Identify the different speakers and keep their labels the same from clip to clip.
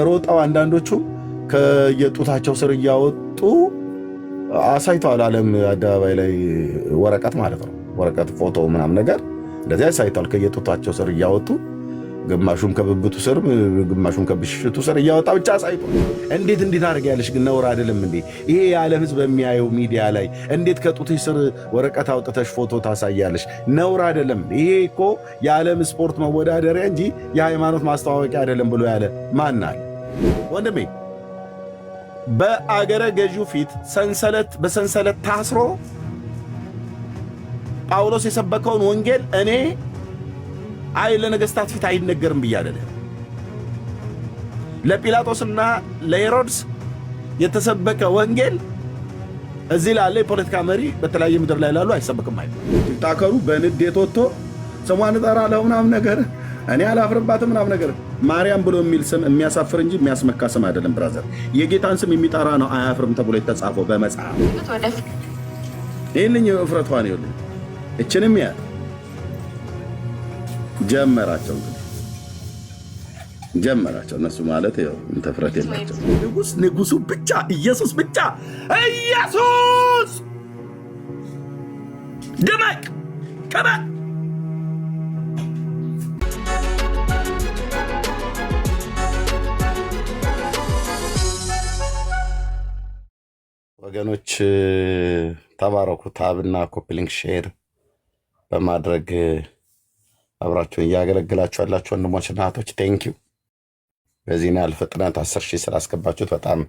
Speaker 1: ሮጣው አንዳንዶቹም ከየጡታቸው ስር እያወጡ አሳይተዋል። ዓለም አደባባይ ላይ ወረቀት ማለት ነው፣ ወረቀት ፎቶ ምናምን ነገር እንደዚህ አሳይተዋል። ከየጡታቸው ስር እያወጡ ግማሹም ከብብቱ ስር ግማሹም ከብሽቱ ስር እያወጣ ብቻ አሳይቷል። እንዴት ታደርጊያለሽ ግን? ነውር አይደለም እንዴ? ይሄ የዓለም ሕዝብ በሚያየው ሚዲያ ላይ እንዴት ከጡትሽ ስር ወረቀት አውጥተሽ ፎቶ ታሳያለሽ? ነውር አይደለም? ይሄ እኮ የዓለም ስፖርት መወዳደሪያ እንጂ የሃይማኖት ማስተዋወቂያ አይደለም ብሎ ያለ ማን አለ? ወንድሜ በአገረ ገዢው ፊት በሰንሰለት ታስሮ ጳውሎስ የሰበከውን ወንጌል እኔ ለነገስታት ፊት አይነገርም ብያለሁ። ለጲላጦስና ለሄሮድስ የተሰበከ ወንጌል እዚህ ላለ የፖለቲካ መሪ በተለያየ ምድር ላይ ላሉ አይሰበክም አይደል? ታከሩ በንዴት ወጥቶ ስሟን እጠራለሁ ምናምን ነገር እኔ አላፍርባትም ምናምን ነገር ማርያም ብሎ የሚል ስም የሚያሳፍር እንጂ የሚያስመካ ስም አይደለም። ብራዘር የጌታን ስም የሚጠራ ነው አያፍርም ተብሎ የተጻፈው በመጽሐፍ። ይህንኝ እፍረቷን ይኸውልህ እችንም ያ ጀመራቸው እነሱ ማለት ያው ተፍረት የላቸው። ንጉሱ ብቻ ኢየሱስ ብቻ ኢየሱስ ደመቅ ከባ ወገኖች ተባረኩ። ታብና ኮፒሊንግ ሼር በማድረግ አብራችሁን እያገለግላችሁ ያላችሁ ወንድሞችና እህቶች ቴንኪዩ። በዚህን ያህል ፍጥነት 10 ሺህ ስላስገባችሁት በጣም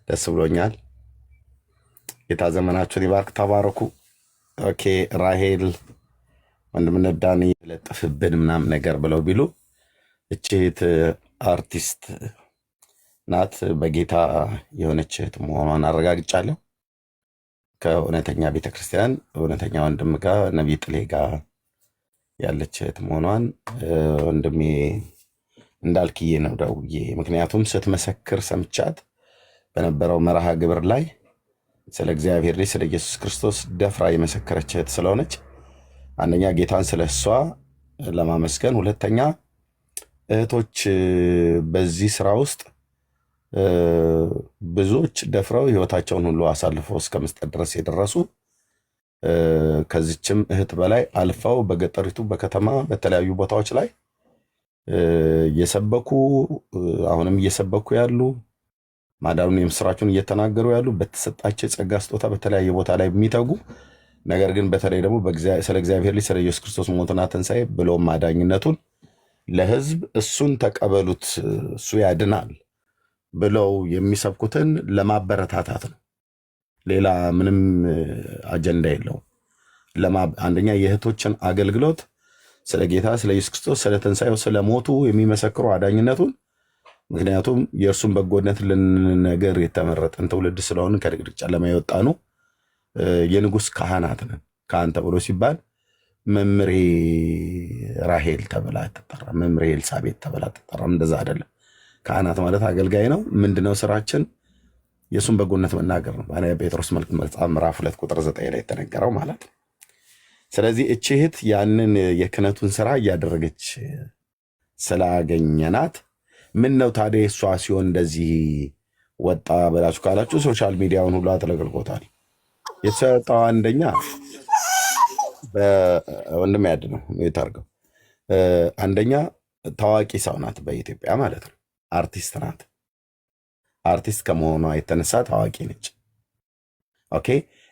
Speaker 1: ደስ ብሎኛል። ጌታ ዘመናችሁን ይባርክ። ተባረኩ። ኦኬ ራሄል ወንድምነት ዳኒ ለጥፍብን ምናምን ነገር ብለው ቢሉ እችት አርቲስት ናት። በጌታ የሆነች እህት መሆኗን አረጋግጫለሁ። ከእውነተኛ ቤተክርስቲያን እውነተኛ ወንድም ጋር ነቢይ ጥሌ ጋር ያለች እህት መሆኗን ወንድሜ እንዳልክዬ ነው ደውዬ፣ ምክንያቱም ስትመሰክር ሰምቻት በነበረው መርሃ ግብር ላይ ስለ እግዚአብሔር ልጅ ስለ ኢየሱስ ክርስቶስ ደፍራ የመሰከረች እህት ስለሆነች አንደኛ ጌታን ስለ እሷ ለማመስገን፣ ሁለተኛ እህቶች በዚህ ስራ ውስጥ ብዙዎች ደፍረው ህይወታቸውን ሁሉ አሳልፈው እስከ መስጠት ድረስ የደረሱ ከዚችም እህት በላይ አልፈው በገጠሪቱ በከተማ በተለያዩ ቦታዎች ላይ እየሰበኩ አሁንም እየሰበኩ ያሉ ማዳኑን የምስራቹን እየተናገሩ ያሉ በተሰጣቸው የጸጋ ስጦታ በተለያየ ቦታ ላይ የሚተጉ ነገር ግን በተለይ ደግሞ ስለ እግዚአብሔር ልጅ ስለ ኢየሱስ ክርስቶስ ሞትና ትንሣኤ ብሎም ማዳኝነቱን ለህዝብ እሱን ተቀበሉት እሱ ያድናል ብለው የሚሰብኩትን ለማበረታታት ነው። ሌላ ምንም አጀንዳ የለውም። አንደኛ የእህቶችን አገልግሎት ስለ ጌታ ስለ ኢየሱስ ክርስቶስ ስለ ትንሣኤው ስለ ሞቱ የሚመሰክሩ አዳኝነቱን፣ ምክንያቱም የእርሱን በጎነት ልንነገር የተመረጠን ትውልድ ስለሆን ከድቅድቅ ጨለማ የወጣኑ የንጉሥ ካህናት ነን። ካህን ተብሎ ሲባል መምሬ ራሄል ተብላ ተጠራ፣ መምሬ ኤልሳቤት ተብላ ተጠራ። እንደዛ አይደለም። ካህናት ማለት አገልጋይ ነው። ምንድነው ስራችን? የእሱን በጎነት መናገር ነው። ጴጥሮስ መልእክት መጽሐፍ ምዕራፍ 2 ቁጥር 9 ላይ የተነገረው ማለት ነው። ስለዚህ እቺ እህት ያንን የክህነቱን ስራ እያደረገች ስላገኘናት ምን ነው ታዲያ እሷ ሲሆን እንደዚህ ወጣ በላችሁ ካላችሁ ሶሻል ሚዲያውን ሁሉ አጥለቅልቆታል። የተሰጠው አንደኛ በወንድም ያድ ነው የታርገው አንደኛ ታዋቂ ሰው ናት በኢትዮጵያ ማለት ነው። አርቲስት ናት። አርቲስት ከመሆኗ የተነሳ ታዋቂ ነች። ኦኬ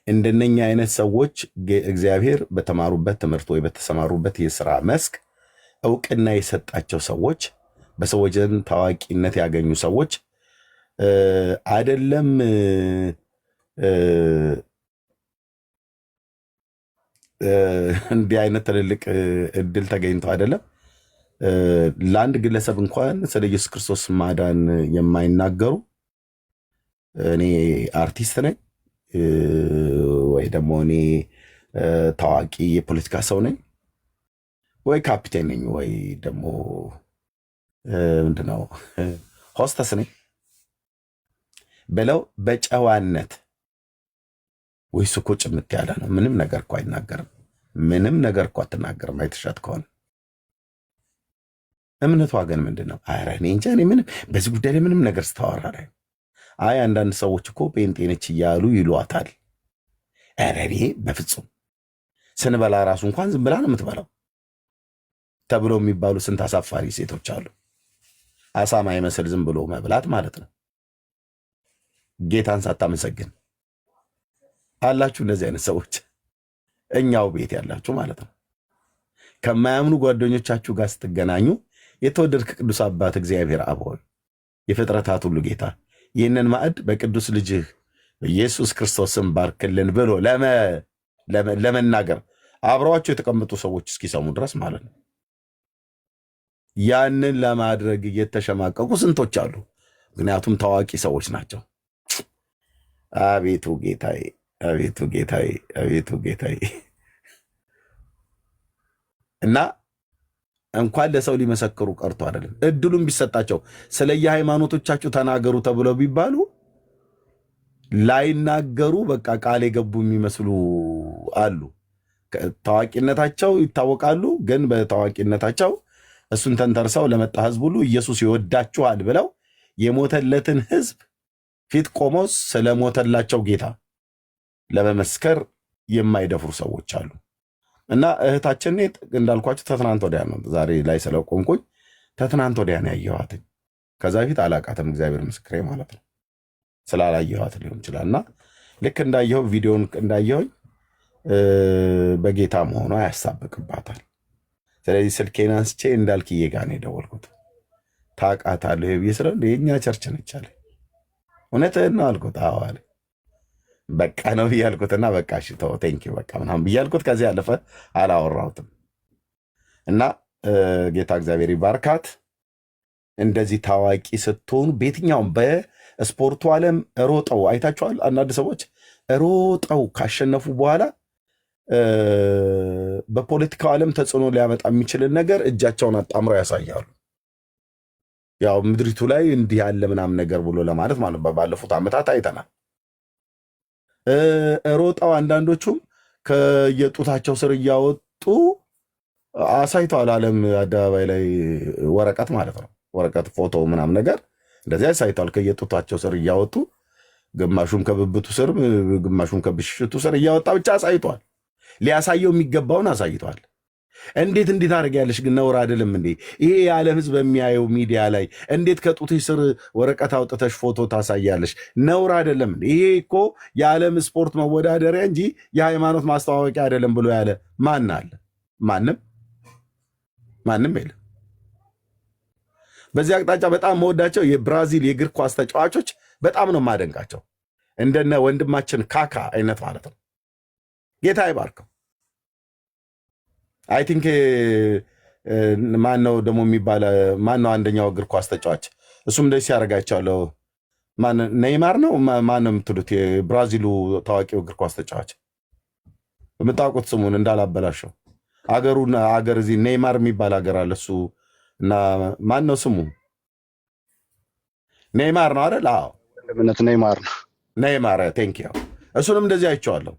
Speaker 1: እንደነኛ አይነት ሰዎች እግዚአብሔር በተማሩበት ትምህርት ወይ በተሰማሩበት የስራ መስክ እውቅና የሰጣቸው ሰዎች፣ በሰዎች ዘንድ ታዋቂነት ያገኙ ሰዎች አይደለም እንዲህ አይነት ትልልቅ እድል ተገኝቶ አይደለም ለአንድ ግለሰብ እንኳን ስለ ኢየሱስ ክርስቶስ ማዳን የማይናገሩ እኔ አርቲስት ነኝ ወይ ደግሞ እኔ ታዋቂ የፖለቲካ ሰው ነኝ ወይ ካፒቴን ነኝ ወይ ደግሞ ምንድነው ሆስተስ ነኝ ብለው በጨዋነት ወይ እሱ እኮ ጭምት ያለ ነው፣ ምንም ነገር እኮ አይናገርም፣ ምንም ነገር እኮ አትናገርም አይተሻት ከሆነ እምነቷ ግን ምንድን ነው? ኧረ እኔ እንጃ። እኔ ምንም በዚህ ጉዳይ ላይ ምንም ነገር ስታወራ ላይ አይ አንዳንድ ሰዎች እኮ ጴንጤ ነች እያሉ ይሏታል። ኧረ እኔ በፍጹም ስንበላ ራሱ እንኳን ዝም ብላ ነው የምትበላው ተብለው የሚባሉ ስንት አሳፋሪ ሴቶች አሉ። አሳማ ይመስል ዝም ብሎ መብላት ማለት ነው። ጌታን ሳታመሰግን አላችሁ እንደዚህ አይነት ሰዎች፣ እኛው ቤት ያላችሁ ማለት ነው። ከማያምኑ ጓደኞቻችሁ ጋር ስትገናኙ የተወደድክ ቅዱስ አባት እግዚአብሔር አብ ሆይ የፍጥረታት ሁሉ ጌታ ይህንን ማዕድ በቅዱስ ልጅህ ኢየሱስ ክርስቶስን ባርክልን ብሎ ለመናገር አብረዋቸው የተቀመጡ ሰዎች እስኪሰሙ ድረስ ማለት ነው። ያንን ለማድረግ እየተሸማቀቁ ስንቶች አሉ። ምክንያቱም ታዋቂ ሰዎች ናቸው። አቤቱ ጌታዬ፣ አቤቱ ጌታዬ፣ አቤቱ ጌታዬ። እና እንኳን ለሰው ሊመሰክሩ ቀርቶ አይደለም እድሉም ቢሰጣቸው ስለ የሃይማኖቶቻችሁ ተናገሩ ተብለው ቢባሉ ላይናገሩ በቃ ቃል የገቡ የሚመስሉ አሉ። ታዋቂነታቸው ይታወቃሉ፣ ግን በታዋቂነታቸው እሱን ተንተርሰው ለመጣ ህዝብ ሁሉ ኢየሱስ ይወዳችኋል ብለው የሞተለትን ህዝብ ፊት ቆመው ስለሞተላቸው ጌታ ለመመስከር የማይደፍሩ ሰዎች አሉ። እና እህታችን እንዳልኳቸው ተትናንት ወዲያ ነው፣ ዛሬ ላይ ስለቆምኩኝ ተትናንት ወዲያ ነው ያየኋት። ከዛ ፊት አላቃትም፣ እግዚአብሔር ምስክሬ ማለት ነው። ስላላየኋት ሊሆን ይችላል። እና ልክ እንዳየኸው ቪዲዮን እንዳየኸኝ በጌታ መሆኗ ያሳብቅባታል። ስለዚህ ስልኬን አንስቼ እንዳልክዬ ጋር ነው የደወልኩት። ታውቃታለህ ብዬ ስለ የእኛ ቸርች ነች አለ። እውነትህን ነው አልኩት። አዎ አለ። በቃ ነው ብያልኩትና በቃ እሺ ተው ቴንኪው በቃ ምናምን ብያልኩት። ከዚህ ያለፈ አላወራሁትም። እና ጌታ እግዚአብሔር ይባርካት። እንደዚህ ታዋቂ ስትሆኑ በየትኛውም በስፖርቱ ዓለም ሮጠው አይታችኋል። አንዳንድ ሰዎች ሮጠው ካሸነፉ በኋላ በፖለቲካው ዓለም ተጽዕኖ ሊያመጣ የሚችልን ነገር እጃቸውን አጣምረው ያሳያሉ። ያው ምድሪቱ ላይ እንዲህ ያለ ምናምን ነገር ብሎ ለማለት ማለት ባለፉት ዓመታት አይተናል። ሮጠው አንዳንዶቹም ከየጡታቸው ስር እያወጡ አሳይተዋል። ዓለም አደባባይ ላይ ወረቀት ማለት ነው፣ ወረቀት ፎቶ ምናምን ነገር እንደዚህ አሳይተዋል። ከየጡታቸው ስር እያወጡ ግማሹም ከብብቱ ስር ግማሹም ከብሽቱ ስር እያወጣ ብቻ አሳይተዋል። ሊያሳየው የሚገባውን አሳይተዋል። እንዴት ታደርጊያለሽ ግን? ነውር አይደለም እንዴ? ይሄ የዓለም ሕዝብ በሚያየው ሚዲያ ላይ እንዴት ከጡትሽ ስር ወረቀት አውጥተሽ ፎቶ ታሳያለሽ? ነውር አይደለም እንዴ? ይሄ እኮ የዓለም ስፖርት መወዳደሪያ እንጂ የሃይማኖት ማስተዋወቂያ አይደለም ብሎ ያለ ማን አለ? ማንም የለም። በዚህ አቅጣጫ በጣም መወዳቸው የብራዚል የእግር ኳስ ተጫዋቾች በጣም ነው የማደንቃቸው። እንደነ ወንድማችን ካካ አይነት ማለት ነው። ጌታ ይባርከው። አይ ቲንክ ማነው ደግሞ የሚባለ ማነው አንደኛው እግር ኳስ ተጫዋች እሱም እንደዚህ ሲያደርጋቸዋለሁ። ኔይማር ነው ማነው የምትሉት? የብራዚሉ ታዋቂው እግር ኳስ ተጫዋች የምታውቁት ስሙን እንዳላበላሸው አገር እዚህ ኔይማር የሚባል ሀገር አለ። እሱ እና ማነው ስሙ? ኔይማር ነው አይደል? አዎ
Speaker 2: ኔይማር ነው።
Speaker 1: ኔይማር ቴንክ ዩ። እሱንም እንደዚህ አይቼዋለሁ።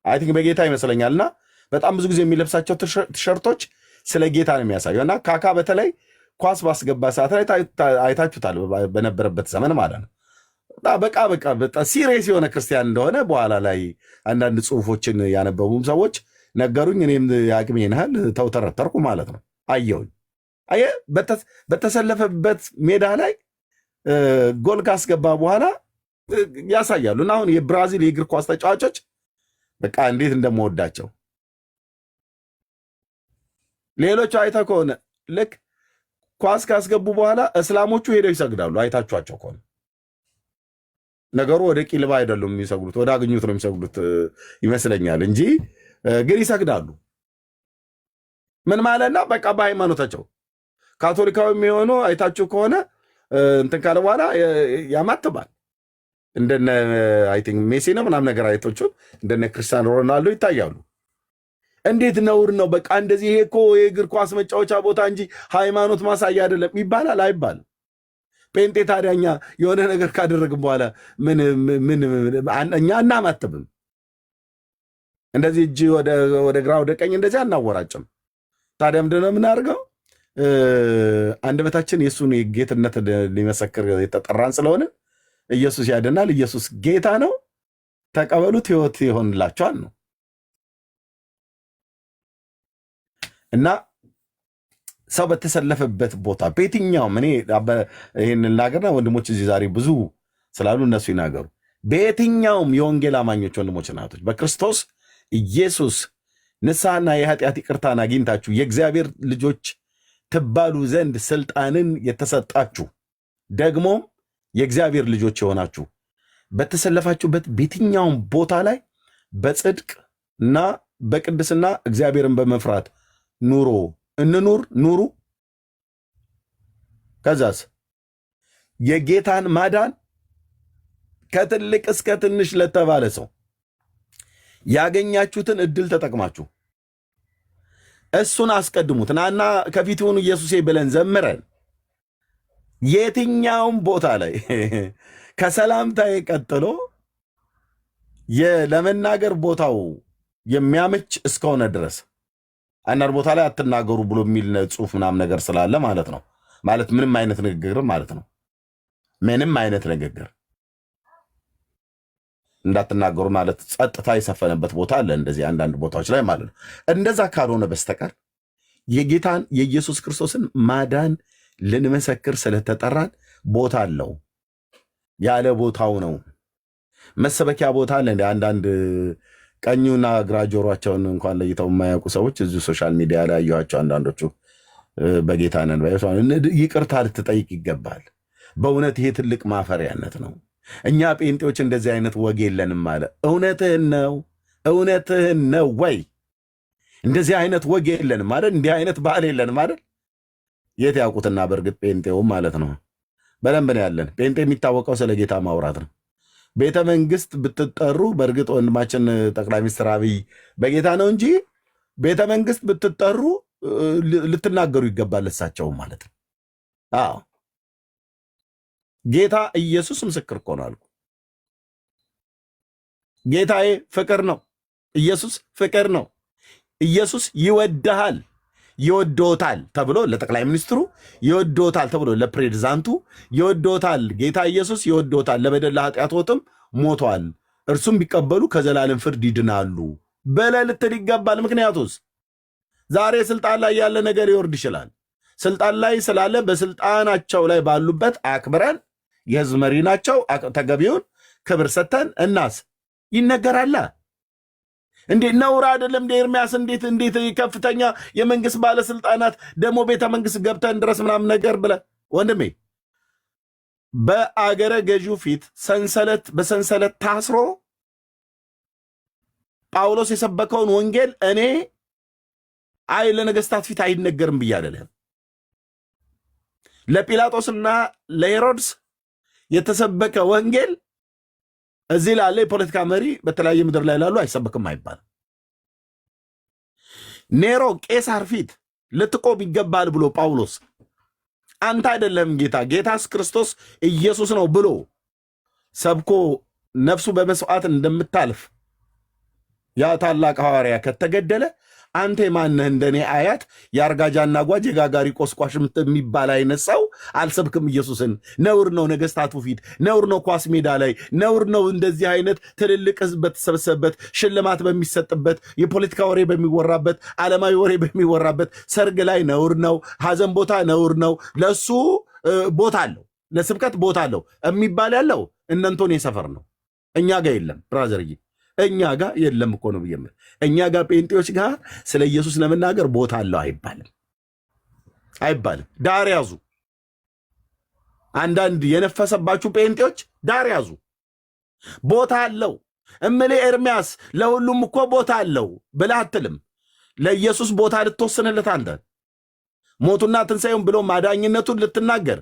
Speaker 1: አይ ቲንክ በጌታ ይመስለኛል። እና በጣም ብዙ ጊዜ የሚለብሳቸው ቲሸርቶች ስለ ጌታ ነው የሚያሳየው። እና ካካ በተለይ ኳስ ባስገባ ሰዓት ላይ አይታችሁታል፣ በነበረበት ዘመን ማለት ነው። በቃ ሲሪየስ የሆነ ክርስቲያን እንደሆነ በኋላ ላይ አንዳንድ ጽሁፎችን ያነበቡም ሰዎች ነገሩኝ። እኔም የአቅሜን ያህል ተውተረተርኩ ማለት ነው። አየሁኝ። አየህ፣ በተሰለፈበት ሜዳ ላይ ጎል ካስገባ በኋላ ያሳያሉ። እና አሁን የብራዚል የእግር ኳስ ተጫዋቾች በቃ እንዴት እንደምወዳቸው ሌሎቹ አይተህ ከሆነ ልክ ኳስ ካስገቡ በኋላ እስላሞቹ ሄደው ይሰግዳሉ። አይታችኋቸው ከሆነ ነገሩ ወደ ቂልባ አይደሉም የሚሰግዱት፣ ወደ አግኙት ነው የሚሰግዱት ይመስለኛል እንጂ ግን ይሰግዳሉ። ምን ማለት ነው? በቃ በሃይማኖታቸው ካቶሊካዊ የሚሆኑ አይታችሁ ከሆነ እንትን ካለ በኋላ ያማትባል። እንደነ አይ ቲንክ ሜሲ ነው ምናምን ነገር አይቶቹን እንደነ ክርስቲያኖ ሮናልዶ ይታያሉ። እንዴት ነውር ነው? በቃ እንደዚህ ይሄ እኮ የእግር ኳስ መጫወቻ ቦታ እንጂ ሃይማኖት ማሳያ አይደለም ይባላል አይባልም? ጴንጤ ታዲያ እኛ የሆነ ነገር ካደረግን በኋላ እኛ አናማትብም። እንደዚህ እጅ ወደ ግራ ወደ ቀኝ እንደዚህ አናወራጭም። ታዲያ ምንድን ነው የምናደርገው? አንደበታችን የእሱን ጌትነት ሊመሰክር የተጠራን ስለሆነ ኢየሱስ ያድናል፣ ኢየሱስ ጌታ ነው፣ ተቀበሉት፣ ሕይወት ይሆንላቸዋል ነው እና ሰው በተሰለፈበት ቦታ በየትኛውም እኔ ይህን ልናገርና ወንድሞች እዚህ ዛሬ ብዙ ስላሉ እነሱ ይናገሩ። በየትኛውም የወንጌል አማኞች ወንድሞች ናቶች በክርስቶስ ኢየሱስ ንስሐና የኃጢአት ይቅርታን አግኝታችሁ የእግዚአብሔር ልጆች ትባሉ ዘንድ ስልጣንን የተሰጣችሁ ደግሞም የእግዚአብሔር ልጆች የሆናችሁ በተሰለፋችሁበት በየትኛውም ቦታ ላይ በጽድቅ እና በቅድስና እግዚአብሔርን በመፍራት ኑሩ። ከዛስ የጌታን ማዳን ከትልቅ እስከ ትንሽ ለተባለ ሰው ያገኛችሁትን እድል ተጠቅማችሁ እሱን አስቀድሙት። ናና ከፊቱን ኢየሱሴ ብለን ዘምረን የትኛውም ቦታ ላይ ከሰላምታዬ ቀጥሎ ለመናገር ቦታው የሚያመች እስከሆነ ድረስ አንዳንድ ቦታ ላይ አትናገሩ ብሎ የሚል ጽሑፍ ምናምን ነገር ስላለ ማለት ነው። ማለት ምንም አይነት ንግግር ማለት ነው። ምንም አይነት ንግግር እንዳትናገሩ ማለት ጸጥታ የሰፈነበት ቦታ አለ፣ እንደዚህ አንዳንድ ቦታዎች ላይ ማለት ነው። እንደዛ ካልሆነ በስተቀር የጌታን የኢየሱስ ክርስቶስን ማዳን ልንመሰክር ስለተጠራን ቦታ አለው። ያለ ቦታው ነው መሰበኪያ ቦታ አለ። እንደ አንዳንድ ቀኙና ግራ ጆሯቸውን እንኳን ለይተው የማያውቁ ሰዎች እዚሁ ሶሻል ሚዲያ ላይ ያዩዋቸው አንዳንዶቹ በጌታ ነን ይቅርታ ልትጠይቅ ይገባል። በእውነት ይሄ ትልቅ ማፈሪያነት ነው። እኛ ጴንጤዎች እንደዚህ አይነት ወግ የለንም አለ። እውነትህን ነው ወይ? እንደዚህ አይነት ወግ የለንም ማለት እንዲህ አይነት ባህል የለንም ማለት የት ያውቁትና፣ በእርግጥ ጴንጤውም ማለት ነው በደንብ ነው ያለን። ጴንጤ የሚታወቀው ስለ ጌታ ማውራት ነው። ቤተ መንግስት ብትጠሩ፣ በእርግጥ ወንድማችን ጠቅላይ ሚኒስትር አብይ በጌታ ነው እንጂ ቤተ መንግስት ብትጠሩ ልትናገሩ ይገባል እሳቸውም ማለት ነው። አዎ ጌታ ኢየሱስ ምስክር እኮ ነው አልኩ። ጌታዬ ፍቅር ነው። ኢየሱስ ፍቅር ነው። ኢየሱስ ይወድሃል፣ ይወዶታል ተብሎ ለጠቅላይ ሚኒስትሩ ይወዶታል ተብሎ ለፕሬዝዳንቱ ይወዶታል። ጌታ ኢየሱስ ይወዶታል። ለበደል ለኃጢአቶትም ሞቷል፣ እርሱም ቢቀበሉ ከዘላለም ፍርድ ይድናሉ ብለህ ልትል ይገባል። ምክንያቱስ ዛሬ ስልጣን ላይ ያለ ነገር ይወርድ ይችላል። ስልጣን ላይ ስላለ በስልጣናቸው ላይ ባሉበት አክብረን የህዝብ መሪ ናቸው፣ ተገቢውን ክብር ሰተን እናስ ይነገራላ። እንዴት ነውር አይደለም? እንደ ኤርሚያስ እንዴት ከፍተኛ የመንግስት ባለስልጣናት ደግሞ ቤተ መንግስት ገብተን ድረስ ምናምን ነገር ብለ ወንድሜ በአገረ ገዢው ፊት በሰንሰለት ታስሮ ጳውሎስ የሰበከውን ወንጌል እኔ ለነገስታት ፊት አይነገርም ብዬ አይደለም። ለጲላጦስና ለሄሮድስ የተሰበከ ወንጌል እዚህ ላለ የፖለቲካ መሪ በተለያየ ምድር ላይ ላሉ አይሰበክም አይባልም። ኔሮ ቄሳር ፊት ልትቆም ይገባል ብሎ ጳውሎስ አንተ አይደለም ጌታስ ክርስቶስ ኢየሱስ ነው ብሎ ሰብኮ ነፍሱ በመስዋዕት እንደምታልፍ ያ ታላቅ ሐዋርያ ከተገደለ አንተ ማነህ? እንደኔ አያት የአርጋጃና ጓጅ የጋጋሪ ቆስቋሽ የሚባል አይነት ሰው አልሰብክም ኢየሱስን። ነውር ነው ነገስታቱ ፊት፣ ነውር ነው ኳስ ሜዳ ላይ፣ ነውር ነው እንደዚህ አይነት ትልልቅ ህዝብ በተሰበሰበበት፣ ሽልማት በሚሰጥበት፣ የፖለቲካ ወሬ በሚወራበት፣ ዓለማዊ ወሬ በሚወራበት ሰርግ ላይ ነውር ነው፣ ሐዘን ቦታ ነውር ነው። ለሱ ቦታ አለው፣ ለስብከት ቦታ አለው የሚባል ያለው እነንቶኔ ሰፈር ነው። እኛ ጋር የለም ብራዘርዬ፣ እኛ ጋር የለም እኮ ነው ብዬም እኛ ጋር ጴንጤዎች ጋር ስለ ኢየሱስ ለመናገር ቦታ አለው አይባልም። ዳር ያዙ። አንዳንድ የነፈሰባችሁ ጴንጤዎች ዳር ያዙ። ቦታ አለው እምልህ ኤርሚያስ ለሁሉም እኮ ቦታ አለው ብለህ አትልም። ለኢየሱስ ቦታ ልትወስንለት አንተ ሞቱና ትንሣኤውን ብሎ ማዳኝነቱን ልትናገር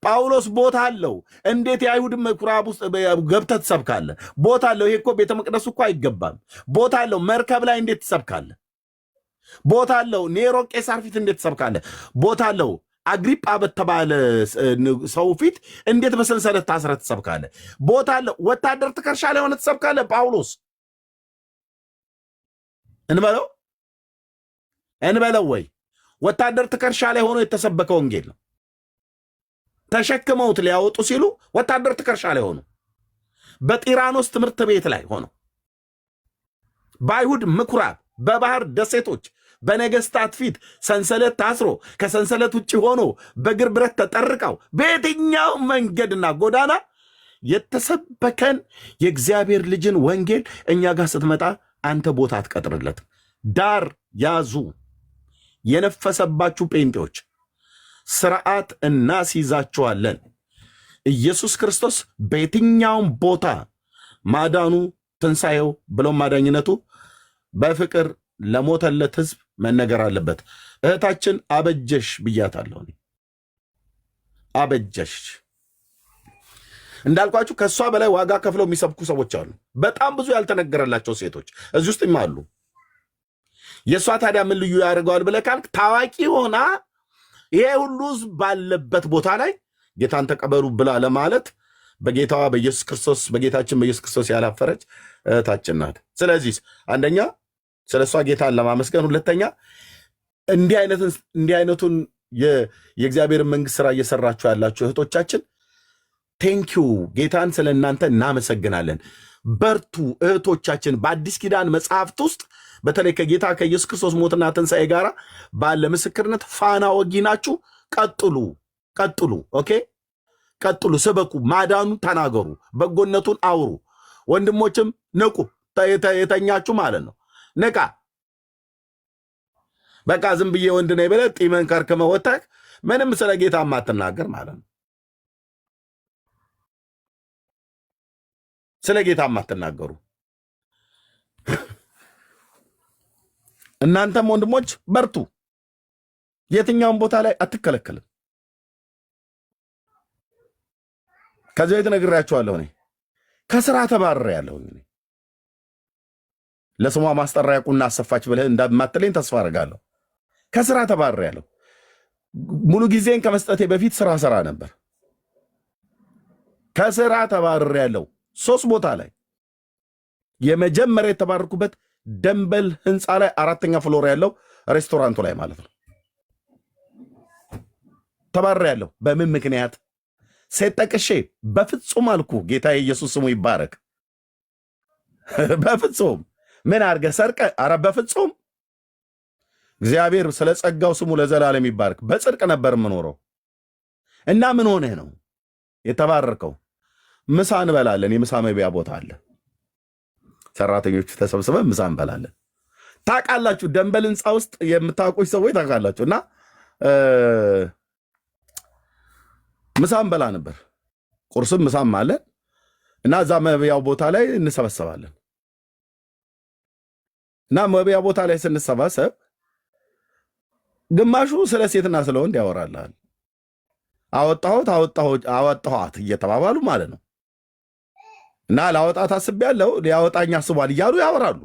Speaker 1: ጳውሎስ ቦታ አለው። እንዴት የአይሁድ ምኩራብ ውስጥ ገብተህ ትሰብካለህ? ቦታ አለው። ይሄ እኮ ቤተ መቅደሱ እኮ አይገባም። ቦታ አለው። መርከብ ላይ እንዴት ትሰብካለህ? ቦታ አለው። ኔሮ ቄሳር ፊት እንዴት ትሰብካለህ? ቦታ አለው። አግሪጳ በተባለ ሰው ፊት እንዴት በሰንሰለት ታስረህ ትሰብካለህ? ቦታ አለው። ወታደር ትከሻ ላይ ሆነህ ትሰብካለህ? ጳውሎስ እንበለው ወይ ወታደር ትከሻ ላይ ሆኖ የተሰበከ ወንጌል ነው። ተሸክመውት ሊያወጡ ሲሉ ወታደር ትከሻ ላይ ሆኖ በጢራኖስ ትምህርት ቤት ላይ ሆኖ በአይሁድ ምኩራብ በባህር ደሴቶች በነገስታት ፊት ሰንሰለት ታስሮ ከሰንሰለት ውጭ ሆኖ በእግር ብረት ተጠርቀው በየትኛው መንገድና ጎዳና የተሰበከን የእግዚአብሔር ልጅን ወንጌል እኛ ጋር ስትመጣ አንተ ቦታ አትቀጥርለትም። ዳር ያዙ። የነፈሰባችሁ ጴንጤዎች ስርዓት እናስይዛችኋለን። ኢየሱስ ክርስቶስ በየትኛውም ቦታ ማዳኑ፣ ትንሣኤው ብሎም ማዳኝነቱ በፍቅር ለሞተለት ህዝብ መነገር አለበት። እህታችን አበጀሽ ብያታለሁ። አበጀሽ እንዳልኳችሁ ከእሷ በላይ ዋጋ ከፍለው የሚሰብኩ ሰዎች አሉ። በጣም ብዙ ያልተነገረላቸው ሴቶች እዚህ ውስጥ አሉ። የእሷ ታዲያ ምን ልዩ ያደርገዋል ብለህ ካልክ ታዋቂ ሆና ይሄ ሁሉ ህዝብ ባለበት ቦታ ላይ ጌታን ተቀበሉ ብላ ለማለት በጌታዋ በኢየሱስ ክርስቶስ በጌታችን በኢየሱስ ክርስቶስ ያላፈረች እህታችን ናት። ስለዚህ አንደኛ ስለ እሷ ጌታን ለማመስገን፣ ሁለተኛ እንዲህ አይነቱን የእግዚአብሔር መንግስት ስራ እየሰራችሁ ያላችሁ እህቶቻችን ቴንኪዩ፣ ጌታን ስለ እናንተ እናመሰግናለን። በርቱ እህቶቻችን። በአዲስ ኪዳን መጽሐፍት ውስጥ በተለይ ከጌታ ከኢየሱስ ክርስቶስ ሞትና ትንሣኤ ጋር ባለ ምስክርነት ፋና ወጊ ናችሁ። ቀጥሉ። ኦኬ፣ ቀጥሉ፣ ስበኩ፣ ማዳኑ ተናገሩ፣ በጎነቱን አውሩ። ወንድሞችም ንቁ፣ የተኛችሁ ማለት ነው። ንቃ። በቃ ዝም ብዬ ወንድ ነኝ ብለህ ጢመን ከርክመህ ወጥተህ ምንም ስለ ጌታ ማትናገር ማለት ነው። ስለ ጌታ ማትናገሩ እናንተም ወንድሞች በርቱ። የትኛውም ቦታ ላይ አትከለከልም። ከዚህ ቤት ነግሬያችኋለሁ። እኔ ከስራ ተባርሬያለሁ። ለስሟ ማስጠሪያ ቁና አሰፋች ብለህ እንደማትለኝ ተስፋ አደርጋለሁ። ከስራ ተባርሬያለሁ። ሙሉ ጊዜን ከመስጠቴ በፊት ስራ ሰራ ነበር። ከስራ ተባርሬያለሁ። 3 ቦታ ላይ የመጀመሪያ የተባረኩበት ደንበል ህንፃ ላይ 4ኛ ፍሎር ያለው ሬስቶራንቱ ላይ ማለት ነው። ተባርሬያለሁ። በምን ምክንያት ሴት ጠቅሼ? በፍጹም አልኩ። ጌታ ኢየሱስ ስሙ ይባረክ። በፍጹም ምን አድርገህ ሰርቀ? አረ በፍጹም። እግዚአብሔር ስለ ጸጋው ስሙ ለዘላለም ይባረክ። በጽድቅ ነበር የምኖረው እና ምን ሆነህ ነው የተባረከው? ምሳ እንበላለን። የምሳ መቢያ ቦታ አለ። ሰራተኞቹ ተሰብስበን ምሳ እንበላለን። ታውቃላችሁ፣ ደንበል ህንፃ ውስጥ የምታውቁኝ ሰዎች ታውቃላችሁ። እና ምሳ እንበላ ነበር። ቁርስም ምሳም አለ እና እዛ መቢያው ቦታ ላይ እንሰበሰባለን። እና መቢያ ቦታ ላይ ስንሰባሰብ ግማሹ ስለ ሴትና ስለ ወንድ ያወራላል። አወጣኋት እየተባባሉ ማለት ነው። እና ላወጣት አስቤያለሁ፣ ሊያወጣኝ አስቧል እያሉ ያወራሉ።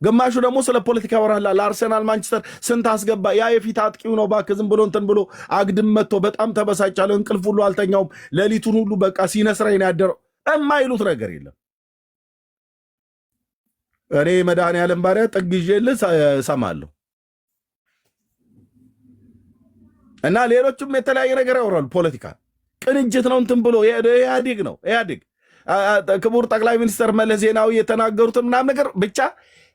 Speaker 1: ግማሹ ደግሞ ስለ ፖለቲካ ያወራል። ለአርሰናል ማንቸስተር ስንት አስገባ፣ ያ የፊት አጥቂው ነው እባክህ ዝም ብሎ እንትን ብሎ አግድም መጥቶ በጣም ተበሳጫለሁ፣ እንቅልፍ ሁሉ አልተኛውም፣ ሌሊቱን ሁሉ በቃ ሲነስረኝ ነው ያደረው። የማይሉት ነገር የለም። እኔ መድኃኔዓለም ባሪያ ጥግ ይዤልህ እሰማለሁ። እና ሌሎችም የተለያየ ነገር ያወራሉ። ፖለቲካ ቅንጅት ነው እንትን ብሎ ኢህአዴግ ነው ኢህአዴግ ክቡር ጠቅላይ ሚኒስትር መለስ ዜናዊ የተናገሩትን ምናምን ነገር ብቻ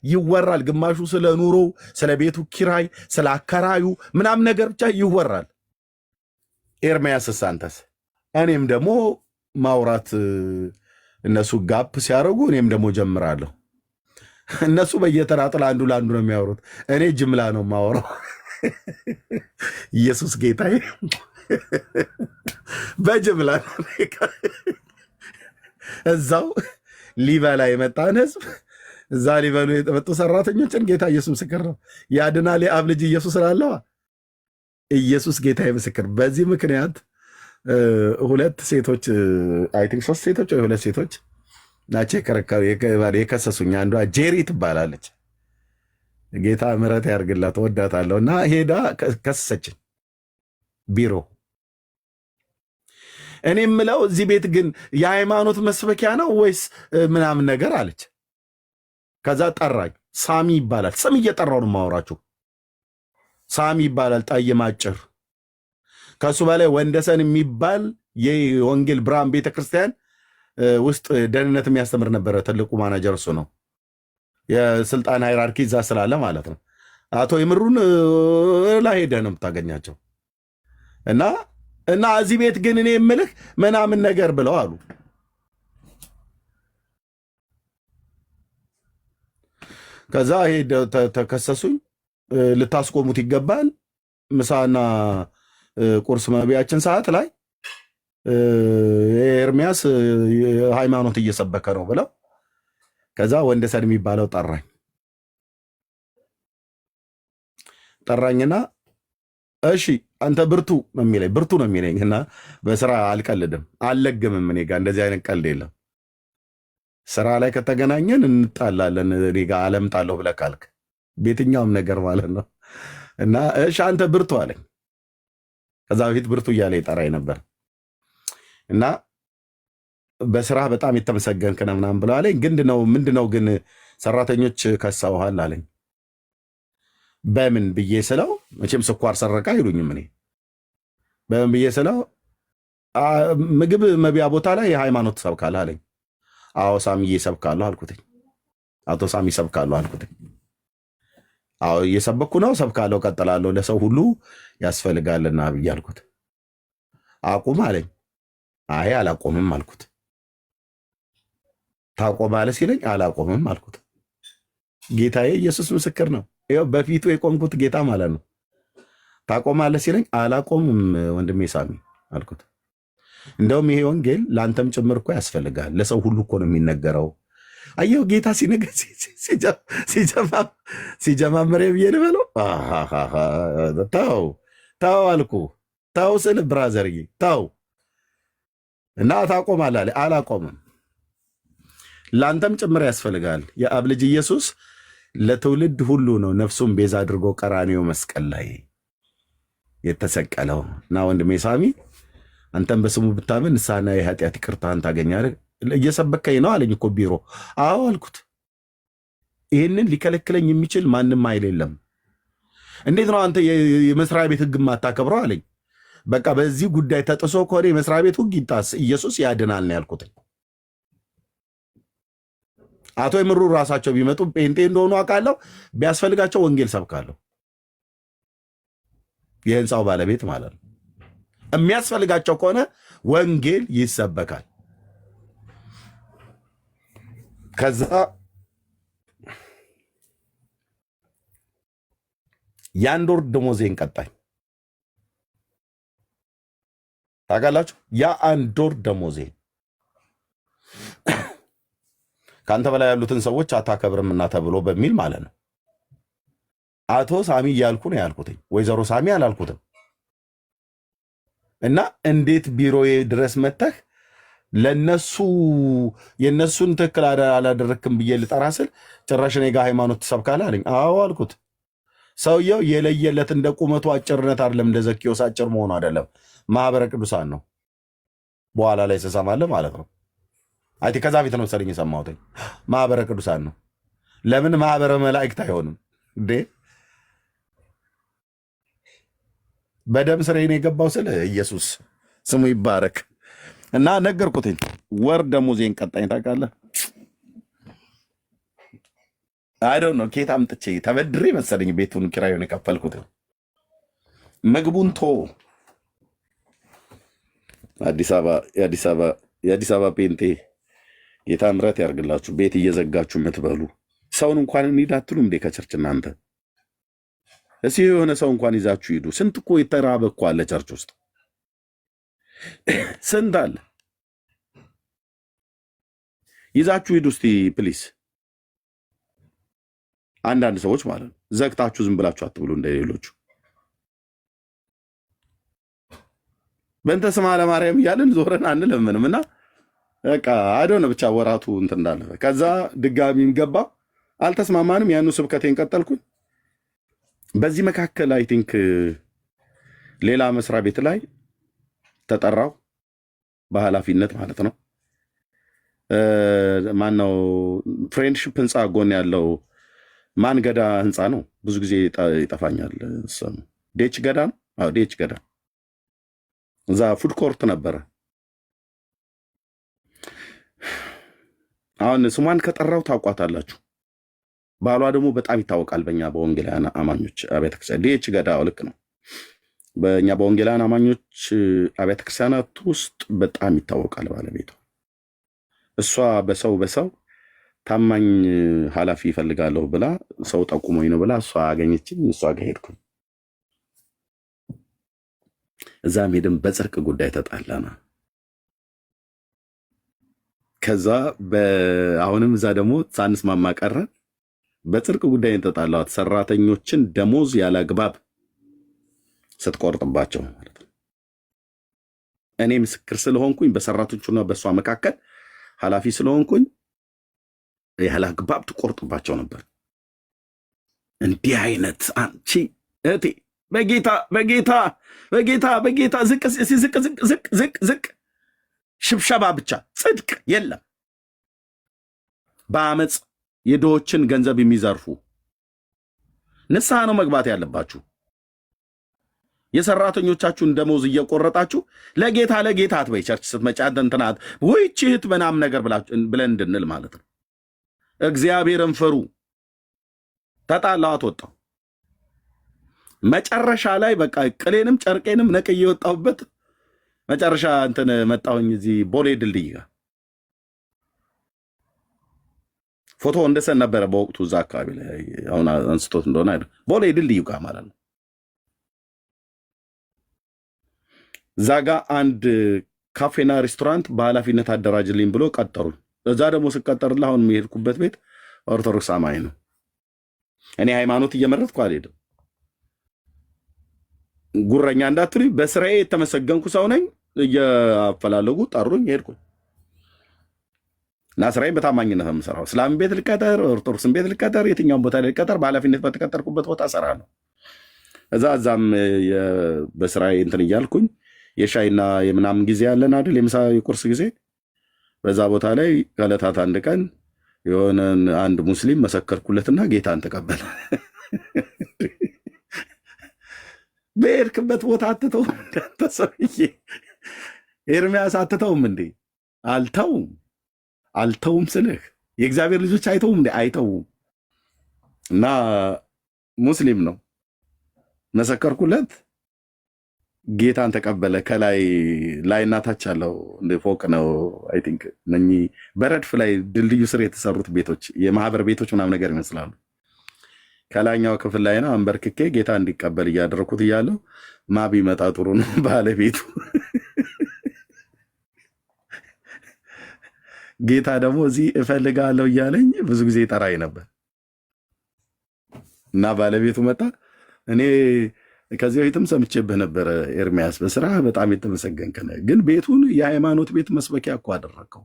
Speaker 1: ይወራል። ግማሹ ስለ ኑሮው፣ ስለ ቤቱ ኪራይ፣ ስለ አከራዩ ምናምን ነገር ብቻ ይወራል። ኤርሚያስ ሳንተስ እኔም ደግሞ ማውራት እነሱ ጋፕ ሲያደርጉ እኔም ደግሞ ጀምራለሁ። እነሱ በየተናጥል አንዱ ለአንዱ ነው የሚያወሩት፣ እኔ ጅምላ ነው የማወራው። ኢየሱስ ጌታዬ በጅምላ ነው። እዛው ሊበላ የመጣን ህዝብ እዛ ሊበሉ የመጡ ሰራተኞችን ጌታ ኢየሱስ ምስክር ነው ያድናል። የአብ ልጅ ኢየሱስ ስላለዋ ኢየሱስ ጌታ ምስክር። በዚህ ምክንያት 2 ሴቶች አይ ቲንክ 3 ሴቶች ወይ 2 ሴቶች ናቸው የከሰሱኝ። አንዷ ጄሪ ትባላለች። ጌታ ምሕረት ያርግላት፣ ወዳታለሁ። እና ሄዳ ከሰሰችን ቢሮ። እኔ የምለው እዚህ ቤት ግን የሃይማኖት መስበኪያ ነው ወይስ ምናምን ነገር አለች። ከዛ ጠራኝ። ሳሚ ይባላል። ስም እየጠራው ነው የማወራችሁ። ሳሚ ይባላል፣ ጠይም አጭር። ከሱ በላይ ወንደሰን የሚባል የወንጌል ብርሃን ቤተክርስቲያን ውስጥ ደህንነት የሚያስተምር ነበረ። ትልቁ ማናጀር እሱ ነው። የስልጣን ሃይራርኪ እዛ ስላለ ማለት ነው። አቶ የምሩን ላይ ሄደህ ነው የምታገኛቸው። እና እዚህ ቤት ግን እኔ የምልህ ምናምን ነገር ብለው አሉ። ከዛ ተከሰሱኝ። ልታስቆሙት ይገባል፣ ምሳና ቁርስ መብያችን ሰዓት ላይ ኤርሚያስ ሃይማኖት እየሰበከ ነው ብለው ከዛ ወንደሰን የሚባለው ጠራኝና እሺ አንተ ብርቱ ነው የሚለኝ እና በስራ አልቀልድም አልለግምም። እኔ ጋር እንደዚህ አይነት ቀልድ የለም። ስራ ላይ ከተገናኘን እንጣላለን። እኔ ጋር አለምጣለሁ ብለህ ካልክ በየትኛውም ነገር ማለት ነው። እና እሺ አንተ ብርቱ አለኝ። ከዛ በፊት ብርቱ እያለ ይጠራኝ ነበር እና በስራ በጣም የተመሰገንክ ነው ምናምን ብለው አለኝ። ምንድነው ግን ሰራተኞች ከሰውሃል አለኝ። በምን ብዬ ስለው መቼም ስኳር ሰረቃ አይሉኝም። እኔ በምን ብዬ ስለው ምግብ መቢያ ቦታ ላይ የሃይማኖት ሰብካለህ አለኝ። አዎ ሳሚዬ ሰብካለሁ አልኩትኝ። አቶ ሳሚ ሰብካለሁ አልኩትኝ። አዎ እየሰበኩ ነው፣ ሰብካለሁ፣ ቀጥላለሁ፣ ለሰው ሁሉ ያስፈልጋልና ብዬ አልኩት። አቁም አለኝ። አይ አላቆምም አልኩት። ታቆማለህ ሲለኝ አላቆምም አልኩት። ጌታዬ ኢየሱስ ምስክር ነው። ይኸው በፊቱ የቆምኩት ጌታ ማለት ነው። ታቆማለህ ሲለኝ አላቆምም ወንድሜ ሳሚ አልኩት። እንደውም ይሄ ወንጌል ለአንተም ጭምር እኮ ያስፈልጋል። ለሰው ሁሉ እኮ ነው የሚነገረው። አየው ጌታ ሲነገር ሲጀማመር ብዬ ልበለው። ተው አልኩ። ተው ስል ብራዘርዬ ተው እና ታቆማለህ አለ። አላቆምም፣ ለአንተም ጭምር ያስፈልጋል። የአብ ልጅ ኢየሱስ ለትውልድ ሁሉ ነው ነፍሱን ቤዛ አድርጎ ቀራንዮ መስቀል ላይ የተሰቀለው እና ወንድሜ ሳሚ አንተም በስሙ ብታምን ንስሐና የኃጢአት ይቅርታን ታገኛለህ። እየሰበከኝ ነው አለኝ እኮ ቢሮ። አዎ አልኩት። ይህንን ሊከለክለኝ የሚችል ማንም ኃይል የለም። እንዴት ነው አንተ የመስሪያ ቤት ህግ ማታከብረው አለኝ። በቃ በዚህ ጉዳይ ተጥሶ ከሆነ የመስሪያ ቤት ህግ ይጣስ፣ ኢየሱስ ያድናል ነው ያልኩት። አቶ የምሩ ራሳቸው ቢመጡ ጴንጤ እንደሆኑ አውቃለሁ። ቢያስፈልጋቸው ወንጌል ሰብካለሁ። የህንፃው ባለቤት ማለት ነው። የሚያስፈልጋቸው ከሆነ ወንጌል ይሰበካል። ከዛ የአንድ ወር ደሞዜን ቀጣኝ። ታውቃላችሁ? የአንድ ወር ደሞዜን ከአንተ በላይ ያሉትን ሰዎች አታከብርምና ተብሎ በሚል ማለት ነው። አቶ ሳሚ እያልኩ ነው ያልኩትኝ፣ ወይዘሮ ሳሚ አላልኩትም። እና እንዴት ቢሮዬ ድረስ መተህ ለነሱ የነሱን ትክክል አላደረክም ብዬ ልጠራ ስል ጭራሽ እኔ ጋ ሃይማኖት ትሰብካለህ አለኝ። አዎ አልኩት። ሰውየው የለየለት እንደ ቁመቱ አጭርነት አይደለም፣ እንደ ዘኪዮስ አጭር መሆኑ አይደለም፣ ማህበረ ቅዱሳን ነው። በኋላ ላይ ስሰማለህ ማለት ነው። አይቲ ከዛ ፊት ነው ሰለኝ የሰማሁት። ማህበረ ቅዱሳን ነው። ለምን ማህበረ መላእክት አይሆንም እንዴ? በደም ስሬን የገባው ስለ ኢየሱስ ስሙ ይባረክ። እና ነገርኩትኝ። ወር ደሞዜን ቀጣኝ። ታውቃለህ? አይዶን ነው ኬት አምጥቼ ተበድሬ መሰለኝ ቤቱን ኪራዩን የከፈልኩት። ምግቡን ቶ የአዲስ አበባ ጴንጤ ጌታ ምሕረት ያርግላችሁ። ቤት እየዘጋችሁ የምትበሉ ሰውን እንኳን እንሂድ አትሉም እንዴ ከቸርች? እናንተ እስኪ የሆነ ሰው እንኳን ይዛችሁ ሂዱ። ስንት እኮ የተራበ እኮ አለ ቸርች ውስጥ፣ ስንት አለ። ይዛችሁ ሂዱ እስቲ ፕሊስ። አንዳንድ ሰዎች ማለት ነው። ዘግታችሁ ዝም ብላችሁ አትብሉ እንደሌሎቹ። በእንተ ስማ ለማርያም እያልን ዞረን አንለምንም። እና በቃ አይዶን ብቻ ወራቱ እንትን እንዳለፈ ከዛ ድጋሚም ገባ፣ አልተስማማንም። ያኑ ስብከቴን ቀጠልኩኝ። በዚህ መካከል አይ ቲንክ ሌላ መስሪያ ቤት ላይ ተጠራው በኃላፊነት ማለት ነው። ማነው ፍሬንድሽፕ ህንፃ ጎን ያለው ማን ገዳ ህንፃ ነው? ብዙ ጊዜ ይጠፋኛል ስሙ። ዴች ገዳ ነው። አዎ ዴች ገዳ። እዛ ፉድ ኮርት ነበረ። አሁን ስሟን ከጠራው ታውቋታላችሁ። ባሏ ደግሞ በጣም ይታወቃል በእኛ በወንጌላውያን አማኞች አብያተ ክርስቲያን። ዴች ገዳ ልክ ነው። በእኛ በወንጌላውያን አማኞች አብያተ ክርስቲያናት ውስጥ በጣም ይታወቃል ባለቤቷ። እሷ በሰው ታማኝ ኃላፊ ይፈልጋለሁ ብላ ሰው ጠቁሞኝ ነው ብላ እሷ አገኘችኝ። እሷ ጋር ሄድኩኝ። እዛም ሄድን። በጽድቅ ጉዳይ ተጣላና ከዛ አሁንም እዛ ደግሞ ሳንስማማ ቀረን። በጽድቅ ጉዳይ ተጣላዋት። ሰራተኞችን ደሞዝ ያለ አግባብ ስትቆርጥባቸው ማለት ነው። እኔ ምስክር ስለሆንኩኝ በሰራተኞቹና በእሷ መካከል ኃላፊ ስለሆንኩኝ ያለ አግባብ ትቆርጥባቸው ነበር። እንዲህ አይነት አንቺ እህቴ በጌታ በጌታ በጌታ በጌታ ዝቅ ዝቅ ዝቅ ዝቅ ዝቅ ሽብሸባ ብቻ ጽድቅ የለም። በአመፅ የድሆችን ገንዘብ የሚዘርፉ ንስሐ ነው መግባት ያለባችሁ። የሰራተኞቻችሁን ደሞዝ እየቆረጣችሁ ለጌታ ለጌታ አትበይ። ቸርች ስትመጪ እንትናት ውይቺ እህት ምናምን ነገር ብለን እንድንል ማለት ነው። እግዚአብሔርን ፍሩ። ተጣላኋት፣ ወጣሁ። መጨረሻ ላይ በቃ ቅሌንም ጨርቄንም ነቅዬ የወጣሁበት መጨረሻ እንትን መጣሁኝ እዚህ ቦሌ ድልድይ ጋር ፎቶ እንደሰን ነበረ በወቅቱ እዛ አካባቢ ላይ አሁን አንስቶት እንደሆነ አይደል፣ ቦሌ ድልድዩ ጋር ማለት ነው። እዛ ጋ አንድ ካፌና ሬስቶራንት በኃላፊነት አደራጅልኝ ብሎ ቀጠሩኝ። እዛ ደግሞ ስቀጠርልህ አሁን የሚሄድኩበት ቤት ኦርቶዶክስ አማኝ ነው። እኔ ሃይማኖት እየመረጥኩ አልሄድም። ጉረኛ እንዳትሉኝ፣ በስራዬ የተመሰገንኩ ሰው ነኝ። እያፈላለጉ ጠሩኝ፣ ሄድኩኝ እና ስራዬን በታማኝነት የምሰራው እስላም ቤት ልቀጠር፣ ኦርቶዶክስን ቤት ልቀጠር፣ የትኛውን ቦታ ላይ ልቀጠር፣ በኃላፊነት በተቀጠርኩበት ቦታ እሰራለሁ። እዛም በስራዬ እንትን እያልኩኝ የሻይና የምናምን ጊዜ ያለን አይደል፣ የምሳ የቁርስ ጊዜ። በዛ ቦታ ላይ ከዕለታት አንድ ቀን የሆነ አንድ ሙስሊም መሰከርኩለትና ጌታን ተቀበለ። በሄድክበት ቦታ አትተውም እንዳንተ ሰውዬ ኤርሚያስ፣ አትተውም እንዴ? አልተውም ስልህ የእግዚአብሔር ልጆች አይተውም እንዴ? አይተውም። እና ሙስሊም ነው መሰከርኩለት፣ ጌታን ተቀበለ። ከላይ ላይና ታች ያለው ፎቅ ነው። አይ ቲንክ እነኚህ በረድፍ ላይ ድልድዩ ስር የተሰሩት ቤቶች የማህበር ቤቶች ምናምን ነገር ይመስላሉ። ከላይኛው ክፍል ላይ ነው አንበርክኬ ጌታ እንዲቀበል እያደረኩት እያለው ማ ቢመጣ ጥሩ ነው ባለቤቱ ጌታ ደግሞ እዚህ እፈልጋለሁ እያለኝ ብዙ ጊዜ ጠራኝ ነበር እና ባለቤቱ መጣ። እኔ ከዚህ በፊትም ሰምቼብህ ነበረ ኤርሚያስ፣ በስራ በጣም የተመሰገንክ ነህ፣ ግን ቤቱን የሃይማኖት ቤት መስበኪያ እኮ አደረግከው።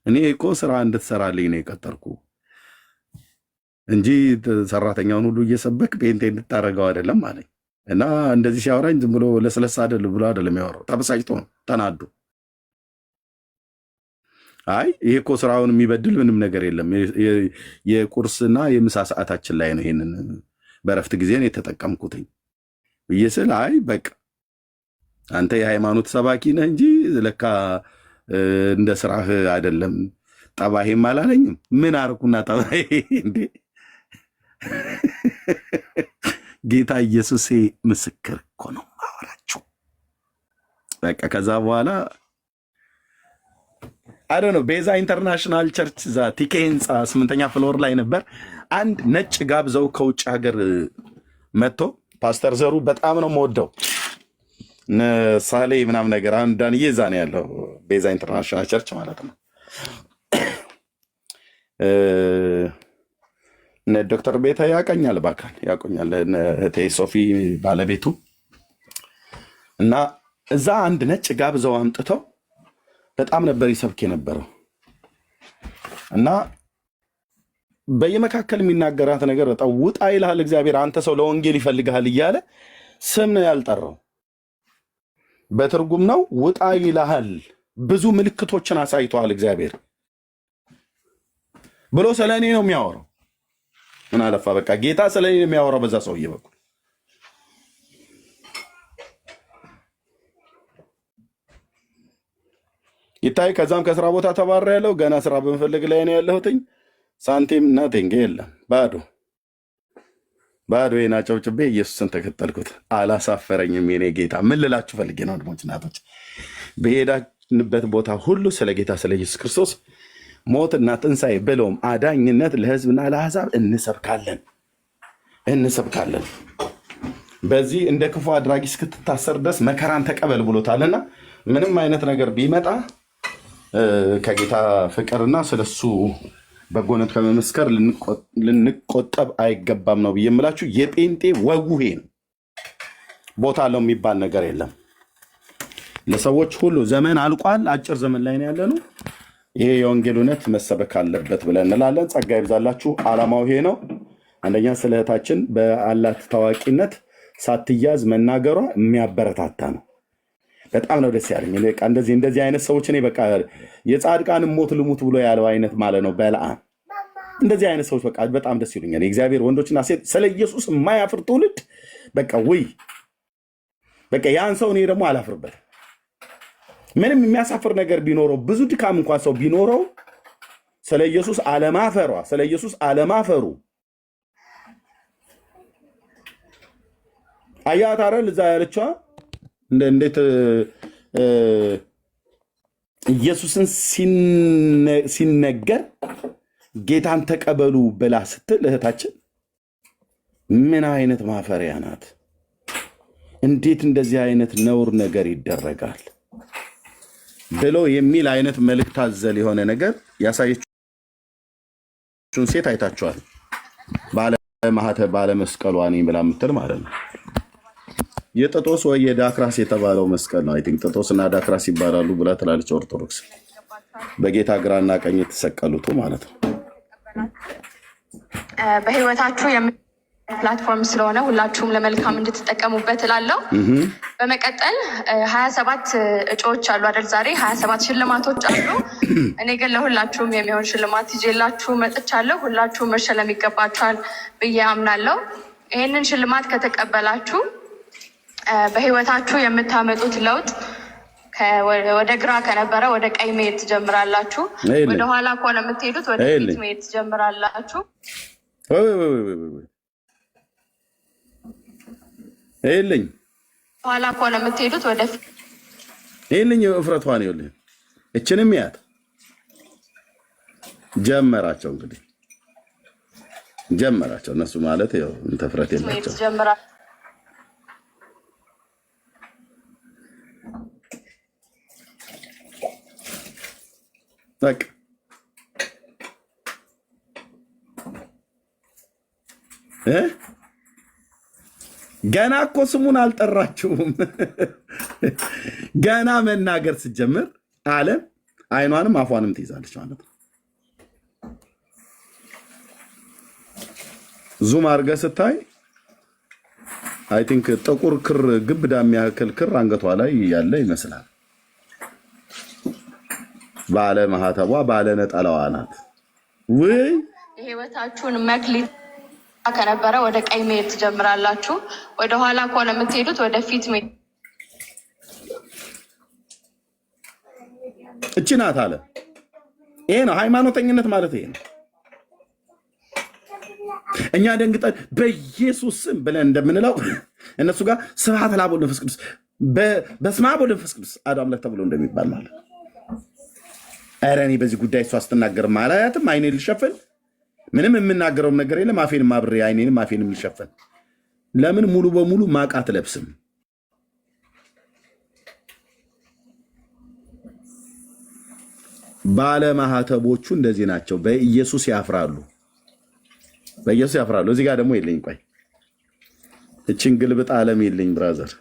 Speaker 1: እኔ እኮ ስራ እንድትሰራልኝ ነው የቀጠርኩ እንጂ ሰራተኛውን ሁሉ እየሰበክ ጴንጤ እንድታረገው አይደለም አለኝ። እና እንደዚህ ሲያወራኝ ዝም ብሎ ለስለሳ አይደል ብሎ አይደለም ያወራው፣ ተበሳጭቶ ነው፣ ተናዱ። አይ ይሄ እኮ ስራውን የሚበድል ምንም ነገር የለም፣ የቁርስና የምሳ ሰዓታችን ላይ ነው ይሄንን በረፍት ጊዜን የተጠቀምኩትኝ ብዬ ስል አይ በቃ አንተ የሃይማኖት ሰባኪ ነህ እንጂ ለካ እንደ ስራህ አይደለም፣ ጠባሄም አላለኝም። ምን አርኩና ጠባሄ እንዴ? ጌታ ኢየሱሴ ምስክር እኮ ነው ማወራችሁ። በቃ ከዛ በኋላ አይ ዶንት ኖ ቤዛ ኢንተርናሽናል ቸርች ዛ ቲኬ ህንፃ 8ኛ ፍሎር ላይ ነበር። አንድ ነጭ ጋብዘው ከውጭ ሀገር መጥቶ ፓስተር ዘሩ በጣም ነው የምወደው ሳሌ ምናምን ነገር አንድ ዳንዬ እዛ ነው ያለው ቤዛ ኢንተርናሽናል ቸርች ማለት ነው። ዶክተር ቤታ ያቀኛል፣ ባካል ያቆኛል፣ እህቴ ሶፊ ባለቤቱ እና እዛ አንድ ነጭ ጋብዘው አምጥተው በጣም ነበር ይሰብክ የነበረው እና በየመካከል የሚናገራት ነገር በጣም ውጣ ይልሃል እግዚአብሔር፣ አንተ ሰው ለወንጌል ይፈልግሃል እያለ ስም ነው ያልጠራው። በትርጉም ነው ውጣ ይልሃል፣ ብዙ ምልክቶችን አሳይቷል እግዚአብሔር ብሎ ስለኔ ነው የሚያወራው። ምን አለፋ በቃ ጌታ ስለኔ የሚያወራው በዛ ሰውዬ በኩል ይታይ። ከዛም ከስራ ቦታ ተባረረ ያለው ገና ስራ በመፈለግ ላይ ነው ያለሁትኝ። ሳንቲም ናቲንግ የለም ባዶ ባዶ የናጨብጭቤ ኢየሱስን ተከተልኩት። አላሳፈረኝም የኔ ጌታ። ምን ልላችሁ ፈልጌ ነው ወንድሞች እናቶች፣ በሄዳንበት ቦታ ሁሉ ስለ ጌታ ስለ ኢየሱስ ክርስቶስ ሞትና ትንሣኤ ብሎም አዳኝነት ለሕዝብና ለአሕዛብ እንሰብካለን። በዚህ እንደ ክፉ አድራጊ እስክትታሰር ድረስ መከራን ተቀበል ብሎታልና ምንም አይነት ነገር ቢመጣ ከጌታ ፍቅርና ስለሱ በጎነት ከመመስከር ልንቆጠብ አይገባም ነው ብዬ የምላችሁ። የጴንጤ ወጉሄ ነው። ቦታ አለው የሚባል ነገር የለም። ለሰዎች ሁሉ ዘመን አልቋል። አጭር ዘመን ላይ ነው ያለነው። ይሄ የወንጌል እውነት መሰበክ አለበት ብለን እንላለን። ጸጋ ይብዛላችሁ። ዓላማው ይሄ ነው። አንደኛ ስለ እህታችን በአላት ታዋቂነት ሳትያዝ መናገሯ የሚያበረታታ ነው። በጣም ነው ደስ ያለኝ። በቃ እንደዚህ አይነት ሰዎች እኔ በቃ የጻድቃንም ሞት ልሙት ብሎ ያለው አይነት ማለት ነው በለዓም። እንደዚህ አይነት ሰዎች በቃ በጣም ደስ ይሉኛል። የእግዚአብሔር ወንዶችና ሴት ስለ ኢየሱስ የማያፍር ትውልድ በቃ ወይ በቃ ያን ሰው እኔ ደግሞ አላፍርበት። ምንም የሚያሳፍር ነገር ቢኖረው ብዙ ድካም እንኳን ሰው ቢኖረው ስለ ኢየሱስ አለማፈሩ አያት አይደል እዛ ያለችዋ እንዴት ኢየሱስን ሲነገር ጌታን ተቀበሉ ብላ ስትል እህታችን ምን አይነት ማፈሪያ ናት? እንዴት እንደዚህ አይነት ነውር ነገር ይደረጋል ብሎ የሚል አይነት መልእክት አዘል የሆነ ነገር ያሳየችውን ሴት አይታችኋል። ባለ መስቀሏ ነኝ ብላ የምትል ማለት ነው። የጥጦስ ወይ የዳክራስ የተባለው መስቀል ነው። አይ ቲንክ ጥጦስና ዳክራስ ይባላሉ ብላ ትላለች ኦርቶዶክስ። በጌታ ግራና ቀኝ የተሰቀሉት ማለት ነው።
Speaker 2: በህይወታችሁ ፕላትፎርም ስለሆነ ሁላችሁም ለመልካም እንድትጠቀሙበት እላለሁ። በመቀጠል 27 እጩዎች አሉ አይደል? ዛሬ 27 ሽልማቶች አሉ። እኔ ግን ለሁላችሁም የሚሆን ሽልማት ይዤላችሁ መጥቻለሁ። ሁላችሁም መሸለም ይገባችኋል ብዬ አምናለሁ። ይህንን ሽልማት ከተቀበላችሁ በህይወታችሁ የምታመጡት ለውጥ ወደ ግራ ከነበረ ወደ ቀኝ መሄድ ትጀምራላችሁ። ወደ ኋላ ከሆነ የምትሄዱት ወደ ፊት መሄድ ትጀምራላችሁ።
Speaker 1: ይልኝ
Speaker 2: ኋላ ከሆነ የምትሄዱት ወደ ፊት
Speaker 1: ይልኝ። እፍረቷን ይልኝ እችንም ያት ጀመራቸው። እንግዲህ ጀመራቸው እነሱ ማለት ያው እንተፍረት የላቸው በቃ ገና እኮ ስሙን አልጠራችሁም። ገና መናገር ስትጀምር ዓለም አይኗንም አፏንም ትይዛለች ማለት ነው። ዙም አድርገህ ስታይ አይ ቲንክ ጥቁር ክር ግብዳ የሚያክል ክር አንገቷ ላይ ያለ ይመስላል። ባለ ማህተቧ ባለ ነጠላዋ ናት። ወይ
Speaker 2: የህይወታችሁን መክሊት ከነበረ ወደ ቀኝ መሄድ ትጀምራላችሁ። ወደ ኋላ ከሆነ የምትሄዱት ወደ ፊት መሄድ።
Speaker 1: እቺ ናት አለ። ይሄ ነው ሃይማኖተኝነት ማለት ይሄ ነው። እኛ ደንግጠን በኢየሱስ ስም ብለን እንደምንለው እነሱ ጋር ስብሐት ለአብ ወወልድ ወመንፈስ ቅዱስ በስመ አብ ወወልድ ወመንፈስ ቅዱስ አሐዱ አምላክ ተብሎ እንደሚባል ማለት ነው። ኧረ እኔ በዚህ ጉዳይ እሷ ስትናገር ማላያትም አይኔን ልሸፍን ምንም የምናገረውም ነገር የለም። አፌንም አብሬ አይኔንም አፌንም ልሸፍን። ለምን ሙሉ በሙሉ ማቅ አትለብስም? ባለማህተቦቹ እንደዚህ ናቸው። በኢየሱስ ያፍራሉ። እዚህ ጋር ደግሞ የለኝ። ቆይ እችን ግልብጥ ዓለም የለኝ ብራዘር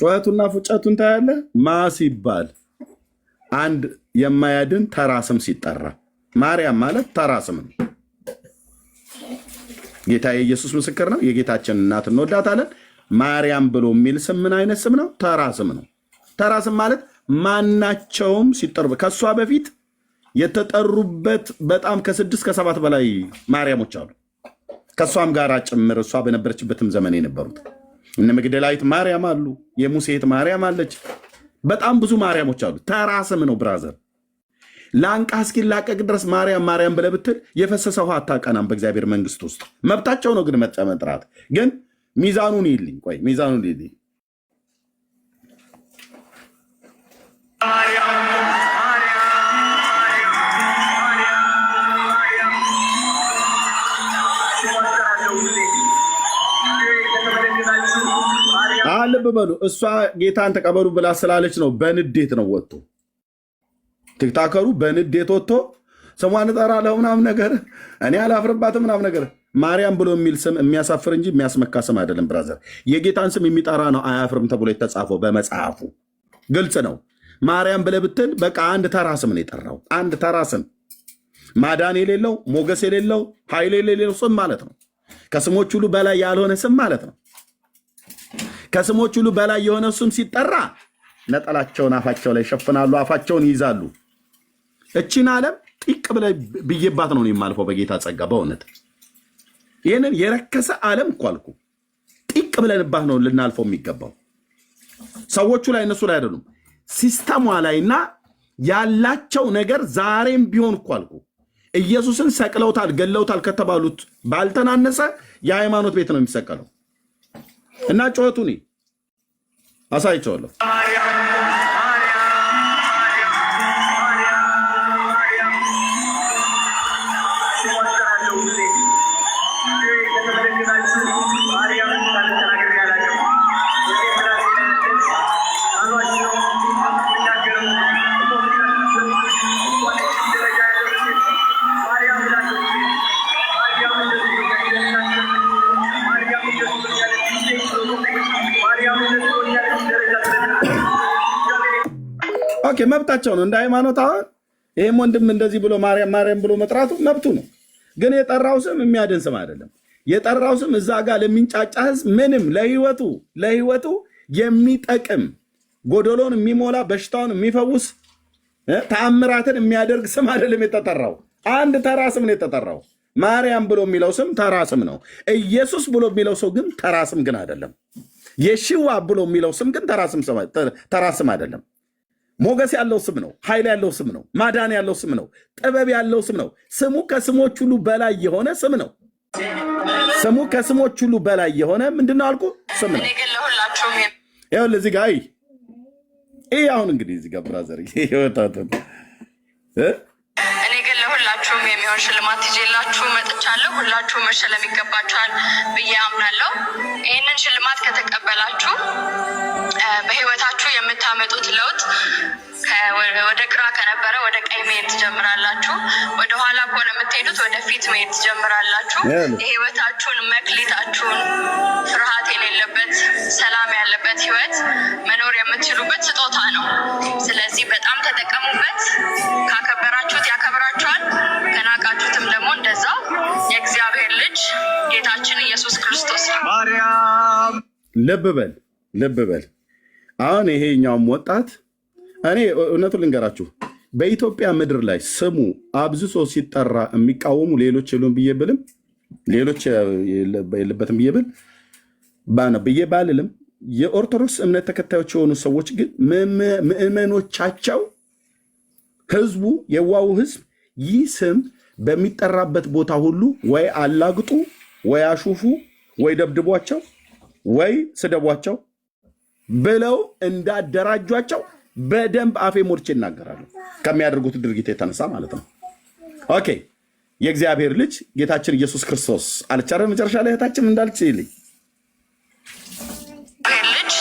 Speaker 1: ጩኸቱና ፉጨቱን ታያለህ። ማ ሲባል አንድ የማያድን ተራ ስም ሲጠራ ማርያም ማለት ተራ ስም ነው። ጌታ የኢየሱስ ምስክር ነው። የጌታችን እናት እንወዳታለን። ማርያም ብሎ የሚል ስም ምን አይነት ስም ነው? ተራ ስም ነው። ተራ ስም ማለት ማናቸውም ሲጠሩ ከእሷ በፊት የተጠሩበት በጣም ከ6 ከ7 በላይ ማርያሞች አሉ። ከእሷም ጋር ጭምር እሷ በነበረችበትም ዘመን የነበሩት እነ መግደላዊት ማርያም አሉ። የሙሴ እህት ማርያም አለች። በጣም ብዙ ማርያሞች አሉ። ተራ ስም ነው ብራዘር። ላንቃ እስኪላቀቅ ድረስ ማርያም ማርያም ብለህ ብትል የፈሰሰ ውሃ አታቀናም በእግዚአብሔር መንግስት ውስጥ። መብታቸው ነው ግን መጥራት። ግን ሚዛኑን ይልኝ። ቆይ ሚዛኑን ይልኝ። ልብ በሉ። እሷ ጌታን ተቀበሉ ብላ ስላለች ነው። በንዴት ነው ወጥቶ ቲክታከሩ በንዴት ወጥቶ ስሟን እጠራለሁ ምናምን ነገር እኔ አላፍርባትም ምናምን ነገር። ማርያም ብሎ የሚል ስም የሚያሳፍር እንጂ የሚያስመካ ስም አይደለም ብራዘር። የጌታን ስም የሚጠራ ነው አያፍርም ተብሎ የተጻፈው በመጽሐፉ ግልጽ ነው። ማርያም ብለህ ብትል በቃ አንድ ተራ ስም ነው የጠራው። አንድ ተራ ስም ማዳን የሌለው ሞገስ የሌለው ኃይል የሌለው ስም ማለት ነው። ከስሞች ሁሉ በላይ ያልሆነ ስም ማለት ነው። ከስሞች ሁሉ በላይ የሆነ ስም ሲጠራ ነጠላቸውን አፋቸው ላይ ይሸፍናሉ፣ አፋቸውን ይይዛሉ። እቺን ዓለም ጢቅ ብለህ ብዬባት ነው የማልፈው በጌታ ጸጋ። በእውነት ይህንን የረከሰ ዓለም እኮ አልኩ ጢቅ ብለንባት ነው ልናልፈው የሚገባው። ሰዎቹ ላይ እነሱ ላይ አይደሉም፣ ሲስተሟ ላይና ያላቸው ነገር ዛሬም ቢሆን እኮ አልኩ ኢየሱስን ሰቅለውታል ገለውታል ከተባሉት ባልተናነሰ የሃይማኖት ቤት ነው የሚሰቀለው። እና ጩኸቱን አሳይቸዋለሁ። ኦኬ መብታቸው ነው እንደ ሃይማኖት። አሁን ይህም ወንድም እንደዚህ ብሎ ማርያም ማርያም ብሎ መጥራቱ መብቱ ነው። ግን የጠራው ስም የሚያድን ስም አይደለም። የጠራው ስም እዛ ጋር ለሚንጫጫ ህዝብ ምንም ለህይወቱ የሚጠቅም ጎደሎን የሚሞላ በሽታውን የሚፈውስ ተአምራትን የሚያደርግ ስም አይደለም የተጠራው። አንድ ተራ ስም ነው የተጠራው። ማርያም ብሎ የሚለው ስም ተራ ስም ነው። ኢየሱስ ብሎ የሚለው ሰው ግን ተራ ስም ግን አይደለም። የሺዋ ብሎ የሚለው ስም ግን ተራ ስም አይደለም። ሞገስ ያለው ስም ነው። ኃይል ያለው ስም ነው። ማዳን ያለው ስም ነው። ጥበብ ያለው ስም ነው። ስሙ ከስሞች ሁሉ በላይ የሆነ ስም ነው። ስሙ ከስሞች ሁሉ በላይ የሆነ ምንድነው አልኩ? ስም ነው። ይኸውልህ እዚህ ጋር ይህ አሁን እንግዲህ እዚህ ጋር ብራዘር ይወጣትን
Speaker 2: እኔ ግን ለሁላችሁም የሚሆን ሽልማት ይዤላችሁ መጥቻለሁ። ሁላችሁም መሸለም ይገባችኋል ብዬ አምናለሁ። ይህንን ሽልማት ከተቀበላችሁ በህይወታችሁ የምታመጡት ለውጥ ወደ ግራ ከነበረ ወደ ቀኝ መሄድ ትጀምራላችሁ። ወደ ኋላ ከሆነ የምትሄዱት ወደ ፊት መሄድ ትጀምራላችሁ። የህይወታችሁን መክሊታችሁን ፍርሃት የሌለበት ሰላም ያለበት ህይወት መኖር የምትችሉበት ስጦታ ነው። ስለዚህ በጣም ተጠቀሙበት። ካከበራችሁት ያከብራችኋል፣ ከናቃችሁትም ደግሞ እንደዛው። የእግዚአብሔር ልጅ ጌታችን ኢየሱስ ክርስቶስ ነው።
Speaker 1: ማርያም ልብ በል አሁን ይሄኛውም ወጣት እኔ እውነቱን ልንገራችሁ በኢትዮጵያ ምድር ላይ ስሙ አብዝቶ ሲጠራ የሚቃወሙ ሌሎች የሉም ብዬ ብልም ሌሎች የለበትም ብዬ ባልልም የኦርቶዶክስ እምነት ተከታዮች የሆኑ ሰዎች ግን ምዕመኖቻቸው ህዝቡ የዋው ህዝብ ይህ ስም በሚጠራበት ቦታ ሁሉ ወይ አላግጡ ወይ አሹፉ ወይ ደብድቧቸው ወይ ስደቧቸው ብለው እንዳደራጇቸው በደንብ አፌ ሞልቼ ይናገራሉ። ከሚያደርጉት ድርጊት የተነሳ ማለት ነው። ኦኬ የእግዚአብሔር ልጅ ጌታችን ኢየሱስ ክርስቶስ አልቻለ መጨረሻ ላይ እህታችን እንዳልች ይልኝ
Speaker 2: ልጅ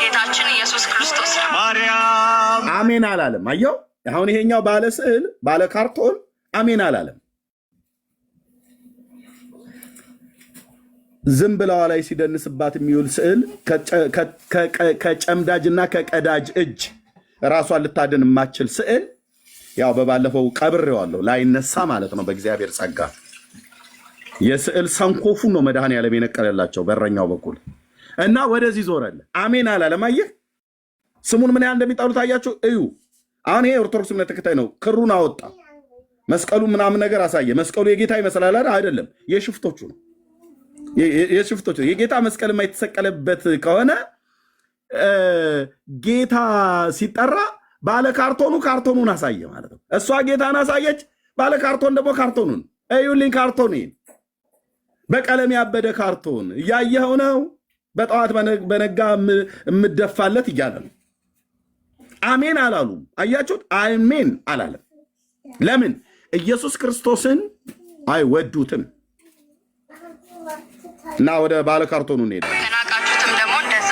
Speaker 2: ጌታችን ኢየሱስ ክርስቶስ
Speaker 1: ማርያም አሜን አላለም። አየው አሁን ይሄኛው ባለ ስዕል ባለ ካርቶን አሜን አላለም። ዝም ብለዋ ላይ ሲደንስባት የሚውል ስዕል ከጨምዳጅና ከቀዳጅ እጅ ራሷን ልታድን የማትችል ስዕል ያው በባለፈው ቀብሬዋለሁ ላይነሳ ማለት ነው። በእግዚአብሔር ጸጋ የስዕል ሰንኮፉ ነው መድኃኔዓለም የነቀለላቸው በረኛው በኩል እና ወደዚህ ዞረለ። አሜን አላለም። አየህ ስሙን ምን ያህል እንደሚጣሉት አያችሁ። እዩ አሁን ይሄ ኦርቶዶክስ እምነት ተከታይ ነው። ክሩን አወጣ፣ መስቀሉ ምናምን ነገር አሳየ። መስቀሉ የጌታ ይመስላል አይደለም፣ የሽፍቶቹ ነው። የሽፍቶቹ የጌታ መስቀል የተሰቀለበት ከሆነ ጌታ ሲጠራ ባለ ካርቶኑን አሳየ ማለት ነው። እሷ ጌታን አሳየች፣ ባለ ካርቶን ደግሞ ካርቶኑን እዩልኝ። ካርቶን በቀለም ያበደ ካርቶን እያየኸው ነው። በጠዋት በነጋ የምደፋለት እያለ ነው። አሜን አላሉም። አያችሁት? አሜን አላለም። ለምን? ኢየሱስ ክርስቶስን አይወዱትም። እና ወደ ባለ ካርቶኑ እንሄዳለን።
Speaker 2: ከናቃችሁትም ደግሞ እንደዛ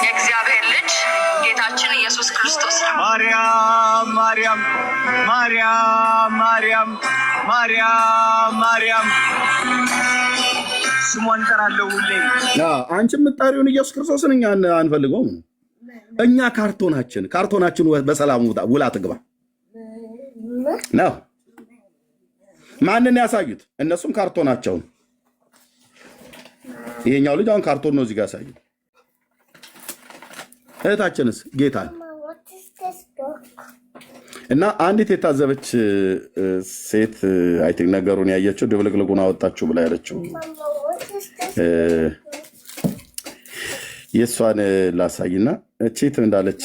Speaker 2: የእግዚአብሔር ልጅ ጌታችን ኢየሱስ ክርስቶስ ነው።
Speaker 3: ማርያም ማርያም ማርያም ማርያም ማርያም ማርያም ስሟን እጠራለሁ ሁሌ።
Speaker 1: አንቺ የምትጠሪውን ኢየሱስ ክርስቶስን እኛ አንፈልገውም። እኛ ካርቶናችን በሰላም ውላ ትግባ ነው። ማንን ያሳዩት? እነሱም ካርቶናቸውን። ይሄኛው ልጅ አሁን ካርቶን ነው እዚህ ጋር ያሳዩት። እህታችንስ ጌታን እና አንዲት የታዘበች ሴት አይ ቲንክ ነገሩን ያየችው ድብልቅልቁን አወጣችሁ ብላ ያለችው የእሷን ላሳይና እቺት እንዳለች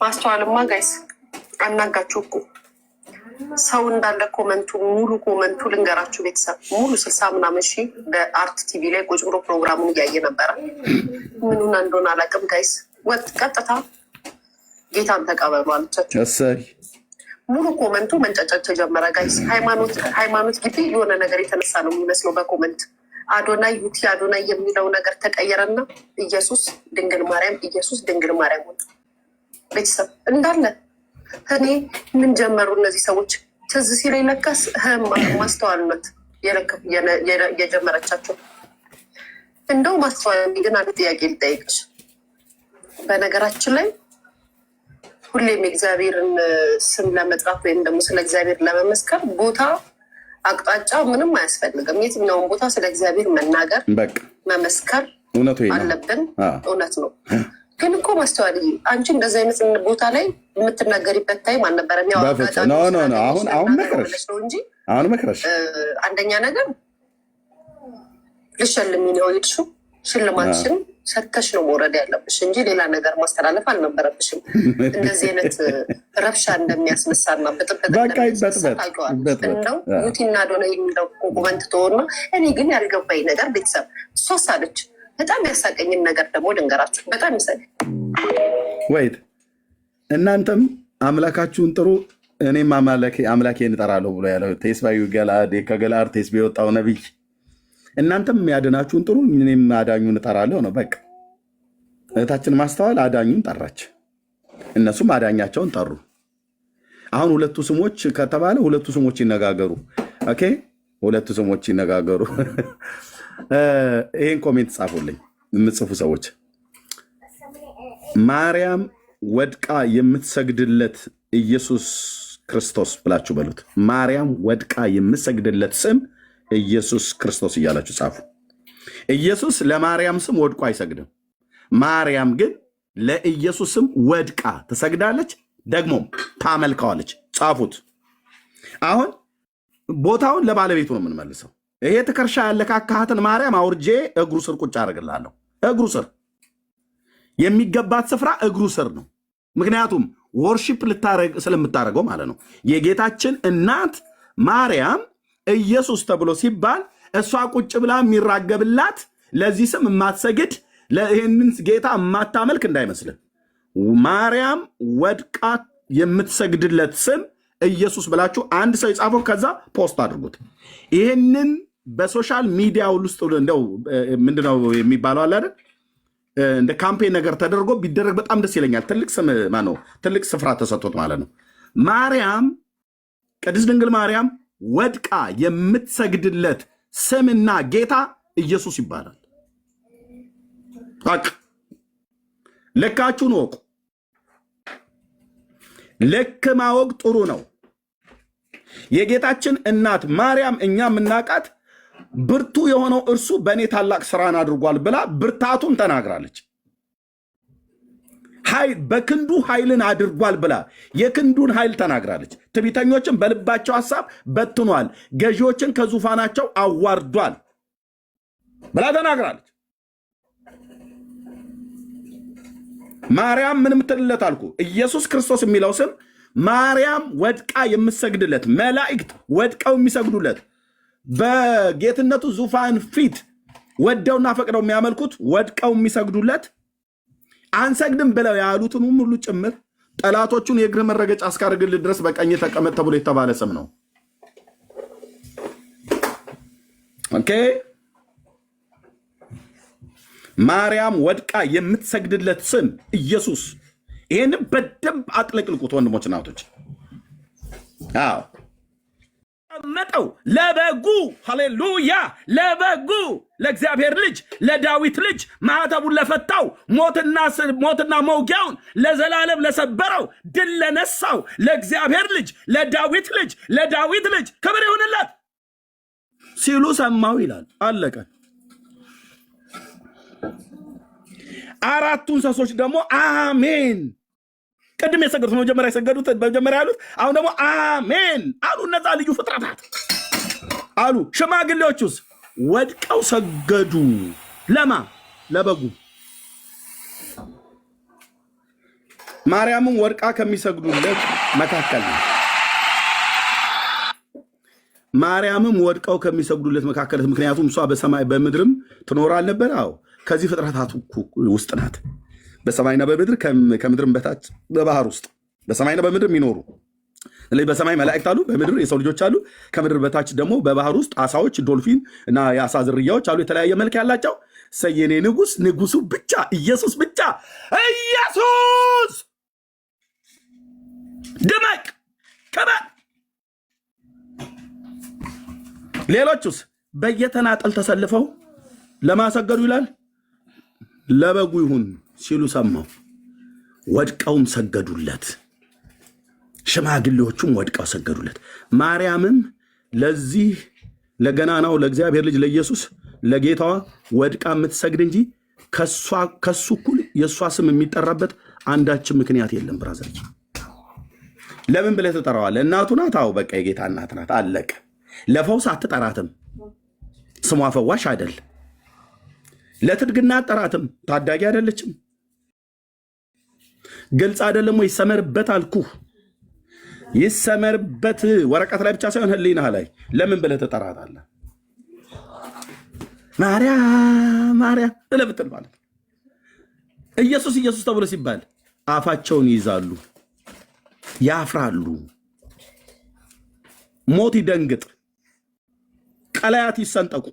Speaker 2: ማስተዋልማ ጋይስ አናጋችሁ እኮ ሰው እንዳለ ኮመንቱ ሙሉ ኮመንቱ ልንገራችሁ ቤተሰብ ሙሉ 60 ምናምን ሺህ በአርት ቲቪ ላይ ቁጭ ብሎ ፕሮግራሙን እያየ ነበረ። ምኑን እንደሆነ አላውቅም ጋይስ። ወጥ ቀጥታ ጌታን ተቀበሉ አለቻቸው።
Speaker 1: እሰይ
Speaker 2: ሙሉ ኮመንቱ መንጫጫት ተጀመረ ጋይስ። ሃይማኖት ግቢ የሆነ ነገር የተነሳ ነው የሚመስለው በኮመንት አዶናይ ዩቲ አዶናይ የሚለው ነገር ተቀየረና ኢየሱስ ድንግል ማርያም ኢየሱስ ድንግል ማርያም ሆነ ቤተሰብ እንዳለ። እኔ ምን ጀመሩ እነዚህ ሰዎች? ትዝ ሲለኝ ለካስ ማስተዋልነት የጀመረቻቸው እንደው ማስተዋል። ግን አንድ ጥያቄ ልጠይቅሽ። በነገራችን ላይ ሁሌም የእግዚአብሔርን ስም ለመጥራት ወይም ደግሞ ስለ እግዚአብሔር ለመመስከር ቦታ አቅጣጫ ምንም አያስፈልግም። የትኛውን ቦታ ስለ እግዚአብሔር መናገር መመስከር አለብን። እውነት ነው። ግን እኮ ማስተዋል አንቺ እንደዚህ አይነት ቦታ ላይ የምትናገሪበት ታይም አልነበረም።
Speaker 1: አሁን መክረሽ
Speaker 2: አንደኛ ነገር ልሸልሚ ነው የሄድሽው። ሽልማትሽን ሰተሽ ነው መውረድ ያለብሽ እንጂ ሌላ ነገር ማስተላለፍ አልነበረብሽም። እንደዚህ አይነት ረብሻ እንደሚያስነሳና ብጥብጥ እንደው ዩቲና ዶነ የሚለው ኮመንት ተሆና እኔ ግን ያልገባኝ ነገር ቤተሰብ እሷ ሳለች በጣም ያሳቀኝን ነገር ደግሞ ልንገራችሁ። በጣም ይሰል
Speaker 1: ወይት እናንተም አምላካችሁን ጥሩ እኔም አምላኬን እጠራለሁ ብሎ ያለው ቴስባዩ ገላድ ከገላር ቴስባ የወጣው ነቢይ እናንተም ያድናችሁን ጥሩ እኔም አዳኙን እጠራለሁ ነው። በቃ እህታችን ማስተዋል አዳኙን ጠራች፣ እነሱም አዳኛቸውን ጠሩ። አሁን ሁለቱ ስሞች ከተባለ ሁለቱ ስሞች ይነጋገሩ። ኦኬ ሁለቱ ስሞች ይነጋገሩ። ይሄን ኮሜንት ጻፉልኝ የምትጽፉ ሰዎች። ማርያም ወድቃ የምትሰግድለት ኢየሱስ ክርስቶስ ብላችሁ በሉት። ማርያም ወድቃ የምትሰግድለት ስም ኢየሱስ ክርስቶስ እያላችሁ ጻፉ። ኢየሱስ ለማርያም ስም ወድቆ አይሰግድም። ማርያም ግን ለኢየሱስ ስም ወድቃ ትሰግዳለች፣ ደግሞም ታመልከዋለች። ጻፉት። አሁን ቦታውን ለባለቤቱ ነው የምንመልሰው። ይሄ ትከርሻ ያለካካሃትን ማርያም አውርጄ እግሩ ስር ቁጭ አደርግልሃለሁ። እግሩ ስር የሚገባት ስፍራ እግሩ ስር ነው። ምክንያቱም ወርሺፕ ስለምታደርገው ማለት ነው። የጌታችን እናት ማርያም ኢየሱስ ተብሎ ሲባል እሷ ቁጭ ብላ የሚራገብላት ለዚህ ስም የማትሰግድ ይህንን ጌታ የማታመልክ እንዳይመስልን። ማርያም ወድቃ የምትሰግድለት ስም ኢየሱስ ብላችሁ አንድ ሰው የጻፈው ከዛ ፖስት አድርጉት። ይህንን በሶሻል ሚዲያ ውስጥ እንደው ምንድነው የሚባለው አለ አይደል? እንደ ካምፔን ነገር ተደርጎ ቢደረግ በጣም ደስ ይለኛል። ትልቅ ስም ማነው ትልቅ ስፍራ ተሰጥቶት ማለት ነው። ማርያም ቅድስት ድንግል ማርያም ወድቃ የምትሰግድለት ስምና ጌታ ኢየሱስ ይባላል። በቃ ልካችሁን ወቁ። ልክ ማወቅ ጥሩ ነው። የጌታችን እናት ማርያም እኛ የምናውቃት ብርቱ የሆነው እርሱ በእኔ ታላቅ ስራን አድርጓል ብላ ብርታቱን ተናግራለች። በክንዱ ኃይልን አድርጓል ብላ የክንዱን ኃይል ተናግራለች። ትዕቢተኞችን በልባቸው ሐሳብ በትኗል፣ ገዢዎችን ከዙፋናቸው አዋርዷል ብላ ተናግራለች። ማርያም ምን ምትልለት አልኩ? ኢየሱስ ክርስቶስ የሚለው ስም ማርያም ወድቃ የምትሰግድለት፣ መላእክት ወድቀው የሚሰግዱለት፣ በጌትነቱ ዙፋን ፊት ወደውና ፈቅደው የሚያመልኩት ወድቀው የሚሰግዱለት፣ አንሰግድም ብለው ያሉትን ሁሉ ጭምር ጠላቶቹን የእግር መረገጫ እስካደርግልህ ድረስ በቀኝ ተቀመጥ ተብሎ የተባለ ስም ነው። ኦኬ። ማርያም ወድቃ የምትሰግድለት ስም ኢየሱስ። ይህንም በደንብ አጥለቅልቁት ወንድሞች እናቶች። አዎ መጠው ለበጉ ሃሌሉያ፣ ለበጉ ለእግዚአብሔር ልጅ ለዳዊት ልጅ ማዕተቡን ለፈታው ሞትና መውጊያውን ለዘላለም ለሰበረው ድል ለነሳው ለእግዚአብሔር ልጅ ለዳዊት ልጅ ክብር ይሁንለት ሲሉ ሰማው ይላል። አለቀ። አራቱ እንስሶች ደግሞ አሜን። ቅድም የሰገዱት መጀመሪያ ያሉት አሁን ደግሞ አሜን አሉ። እነዛ ልዩ ፍጥረታት አሉ። ሽማግሌዎቹስ ወድቀው ሰገዱ። ለማ? ለበጉ። ማርያምም ወድቃ ከሚሰግዱለት መካከል ነው። ማርያምም ወድቀው ከሚሰግዱለት መካከል፣ ምክንያቱም እሷ በሰማይ በምድርም ትኖራል ነበር። አዎ ከዚህ ፍጥረታት ውስጥ ናት። በሰማይና በምድር ከምድርም በታች በባህር ውስጥ በሰማይና በምድር የሚኖሩ በሰማይ መላእክት አሉ፣ በምድር የሰው ልጆች አሉ። ከምድር በታች ደግሞ በባህር ውስጥ አሳዎች፣ ዶልፊን እና የአሳ ዝርያዎች አሉ፣ የተለያየ መልክ ያላቸው። ሰየኔ ንጉሱ ብቻ ኢየሱስ ብቻ ኢየሱስ ድመቅ ከበል። ሌሎቹስ በየተናጠል ተሰልፈው ለማሰገዱ ይላል ለበጉ ይሁን ሲሉ ሰማው። ወድቀውም ሰገዱለት። ሽማግሌዎቹም ወድቀው ሰገዱለት። ማርያምም ለዚህ ለገናናው ለእግዚአብሔር ልጅ ለኢየሱስ ለጌታዋ ወድቃ የምትሰግድ እንጂ ከሱ እኩል የእሷ ስም የሚጠራበት አንዳችን ምክንያት የለም። ብራዘር ለምን ብለህ ትጠራዋለህ? እናቱ ናት። አዎ በቃ የጌታ እናት ናት። አለቀ። ለፈውስ አትጠራትም። ስሟ ፈዋሽ አይደል። ለትድግና አጠራትም። ታዳጊ አይደለችም። ግልጽ አይደለም ወይ? ይሰመርበት አልኩህ። ይሰመርበት። ወረቀት ላይ ብቻ ሳይሆን ህሊና ላይ። ለምን ብለህ ትጠራታለህ? ማርያም እለብትል ማለት ኢየሱስ ተብሎ ሲባል አፋቸውን ይይዛሉ፣ ያፍራሉ። ሞት ይደንግጥ፣ ቀላያት ይሰንጠቁ፣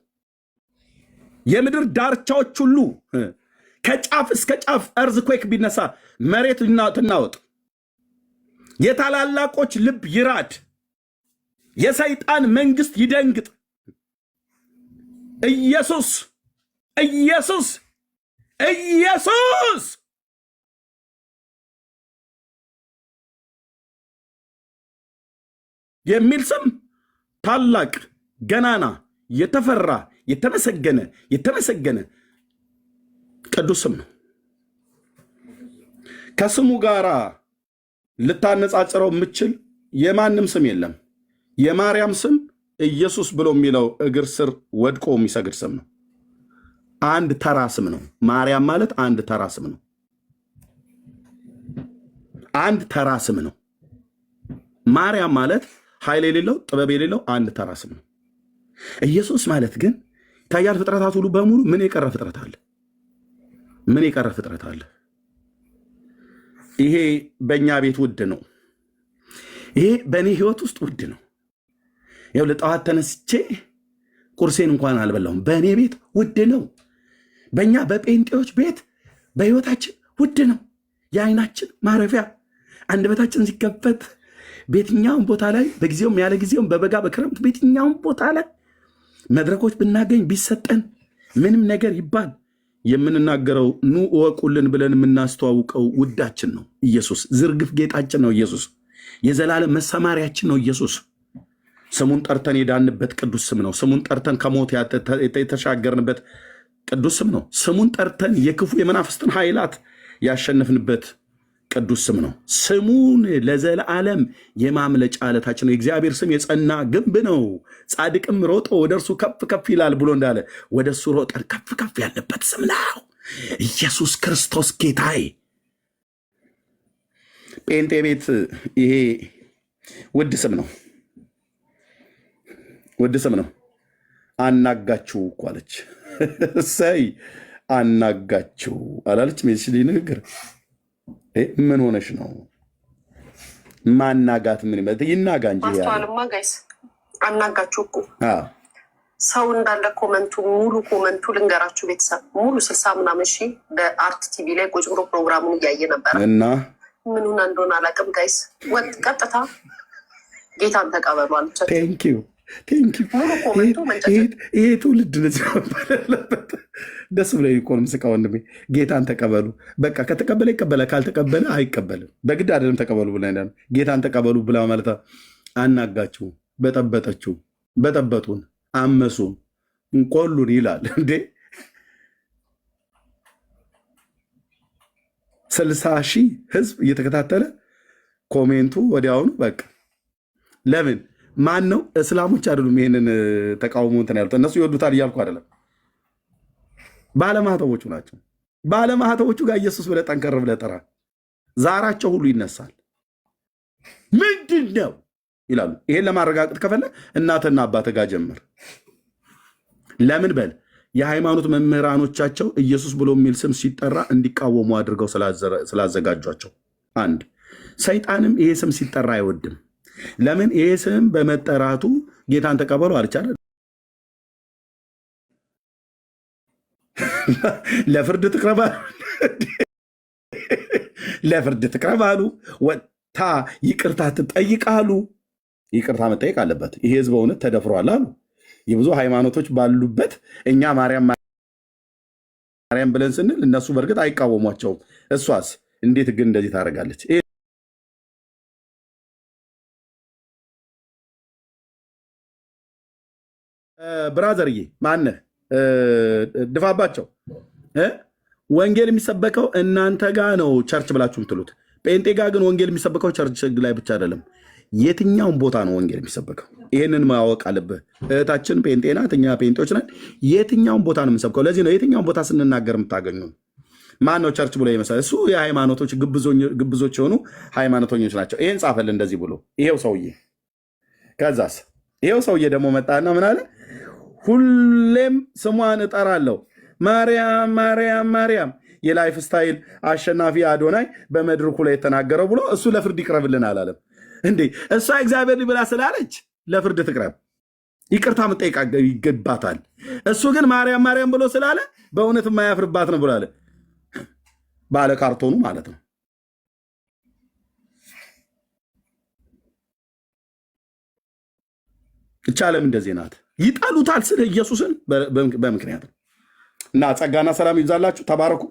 Speaker 1: የምድር ዳርቻዎች ሁሉ ከጫፍ እስከ ጫፍ እርዝኩዌክ ቢነሳ መሬት ትናወጥ፣ የታላላቆች ልብ ይራድ፣ የሰይጣን መንግስት ይደንግጥ። ኢየሱስ የሚል ስም ታላቅ ገናና የተፈራ የተመሰገነ ቅዱስ ስም ነው። ከስሙ ጋር ልታነጻጽረው የምችል የማንም ስም የለም። የማርያም ስም ኢየሱስ ብሎ የሚለው እግር ስር ወድቆ የሚሰግድ ስም ነው። አንድ ተራ ስም ነው። ማርያም ማለት አንድ ተራ ስም ነው። አንድ ተራ ስም ነው። ማርያም ማለት ኃይል የሌለው ጥበብ የሌለው አንድ ተራ ስም ነው። ኢየሱስ ማለት ግን ታያል። ፍጥረታት ሁሉ በሙሉ ምን የቀረ ፍጥረት አለ? ምን የቀረ ፍጥረት አለ? ይሄ በእኛ ቤት ውድ ነው። ይሄ በእኔ ህይወት ውስጥ ውድ ነው። ያው ለጠዋት ተነስቼ ቁርሴን እንኳን አልበላሁም። በእኔ ቤት ውድ ነው። በእኛ በጴንጤዎች ቤት በህይወታችን ውድ ነው። የአይናችን ማረፊያ አንደበታችን ሲከፈት በየትኛውም ቦታ ላይ በጊዜውም ያለ ጊዜውም በበጋ በክረምት በየትኛውም ቦታ ላይ መድረኮች ብናገኝ ቢሰጠን ምንም ነገር ይባል የምንናገረው ኑ እወቁልን ብለን የምናስተዋውቀው ውዳችን ነው ኢየሱስ። ዝርግፍ ጌጣችን ነው ኢየሱስ። የዘላለም መሰማሪያችን ነው ኢየሱስ። ስሙን ጠርተን የዳንበት ቅዱስ ስም ነው። ስሙን ጠርተን ከሞት የተሻገርንበት ቅዱስ ስም ነው። ስሙን ጠርተን የክፉ የመናፍስትን ኃይላት ያሸንፍንበት ቅዱስ ስም ነው። ስሙን ለዘላለም የማምለጫ ዓለታችን ነው። የእግዚአብሔር ስም የጸና ግንብ ነው። ጻድቅም ሮጦ ወደ እርሱ ከፍ ከፍ ይላል ብሎ እንዳለ ወደ እሱ ሮጠን ከፍ ከፍ ያለበት ስም ነው ኢየሱስ ክርስቶስ ጌታዬ። ጴንጤ ቤት ይሄ ውድ ስም ነው፣ ውድ ስም ነው። አናጋችሁ እኮ አለች። እሰይ አናጋችሁ አላለች? ሜስሊ ንግግር ምን ሆነሽ ነው? ማናጋት ምን ይመጣ? ይናጋ እንጂ
Speaker 4: ማስተዋልማ ጋይስ አናጋችሁ እኮ ሰው እንዳለ ኮመንቱ ሙሉ ኮመንቱ ልንገራችሁ ቤተሰብ ሙሉ 60 ምናምን ሺህ በአርት ቲቪ ላይ ቁጭ ብሎ ፕሮግራሙን እያየ ነበረ እና ምኑን እንደሆነ አላውቅም ጋይስ። ወጥ ቀጥታ ጌታን ተቀበሉ አለቻቸው።
Speaker 1: ቴንኪው
Speaker 4: ሙሉ ኮመንቱ መንጨት
Speaker 1: ይሄ ትውልድ ነዚህ ያለበት ደስ ብሎ ኢኮኖሚ ስቃ ወንድሜ ጌታን ተቀበሉ። በቃ ከተቀበለ ይቀበላል፣ ካልተቀበለ አይቀበልም። በግድ አይደለም ተቀበሉ ብላ ጌታን ተቀበሉ ብላ ማለት አናጋችሁ፣ በጠበጠችው፣ በጠበጡን፣ አመሱን፣ እንቆሉን ይላል እንዴ 60 ሺህ ህዝብ እየተከታተለ ኮሜንቱ ወዲያውኑ በቃ ለምን ማን ነው? እስላሞች አይደሉም ይሄንን ተቃውሞ እንትን ያሉት፣ እነሱ ይወዱታል እያልኩ አይደለም። ባለማህተቦቹ ናቸው። ባለማህተቦቹ ጋር ኢየሱስ ብለህ ጠንከር ብለህ ጥራ፣ ዛራቸው ሁሉ ይነሳል። ምንድን ነው ይላሉ። ይሄን ለማረጋገጥ ከፈለ እናትና አባትህ ጋር ጀምር። ለምን በል የሃይማኖት መምህራኖቻቸው ኢየሱስ ብሎ የሚል ስም ሲጠራ እንዲቃወሙ አድርገው ስላዘጋጇቸው። አንድ ሰይጣንም ይሄ ስም ሲጠራ አይወድም። ለምን ይሄ ስም በመጠራቱ ጌታን ተቀበሉ አልቻለ። ለፍርድ ትቅረባሉ፣ ለፍርድ ትቅረባሉ፣ ወጥታ ይቅርታ ትጠይቃሉ። ይቅርታ መጠየቅ አለበት። ይሄ ህዝብ በእውነት ተደፍሯል አሉ። የብዙ ሃይማኖቶች ባሉበት እኛ ማርያም ብለን ስንል እነሱ በእርግጥ አይቃወሟቸውም። እሷስ እንዴት ግን እንደዚህ ታደርጋለች? ብራዘርዬ ማነህ ድፋባቸው። ወንጌል የሚሰበከው እናንተ ጋ ነው ቸርች ብላችሁ ምትሉት። ጴንጤ ጋ ግን ወንጌል የሚሰበከው ቸርች ላይ ብቻ አይደለም፣ የትኛውን ቦታ ነው ወንጌል የሚሰበከው። ይህንን ማወቅ አለብህ። እህታችን ጴንጤ ናት፣ እኛ ጴንጤዎች ነን። የትኛውን ቦታ ነው የምንሰብከው? ለዚህ ነው የትኛውን ቦታ ስንናገር የምታገኙ። ማን ነው ቸርች ብሎ ይመስላል? እሱ የሃይማኖቶች ግብዞች የሆኑ ሃይማኖተኞች ናቸው። ይህን ጻፈልን እንደዚህ ብሎ ይሄው ሰውዬ። ከዛስ ይሄው ሰውዬ ደግሞ መጣና ምን አለ? ሁሌም ስሟን እጠራለሁ ማርያም ማርያም ማርያም፣ የላይፍ ስታይል አሸናፊ አዶናይ በመድረኩ ላይ የተናገረው ብሎ እሱ ለፍርድ ይቅረብልን አላለም እንዴ? እሷ እግዚአብሔር ብላ ስላለች ለፍርድ ትቅረብ፣ ይቅርታ መጠየቅ ይገባታል። እሱ ግን ማርያም ማርያም ብሎ ስላለ በእውነት የማያፍርባት ነው ብሎ አለ። ባለ ካርቶኑ ማለት ነው። እቻ ዓለም እንደዚህ ናት። ይጣሉታል ስለ ኢየሱስን በምክንያት ነው። እና ጸጋና ሰላም ይብዛላችሁ። ተባረኩ።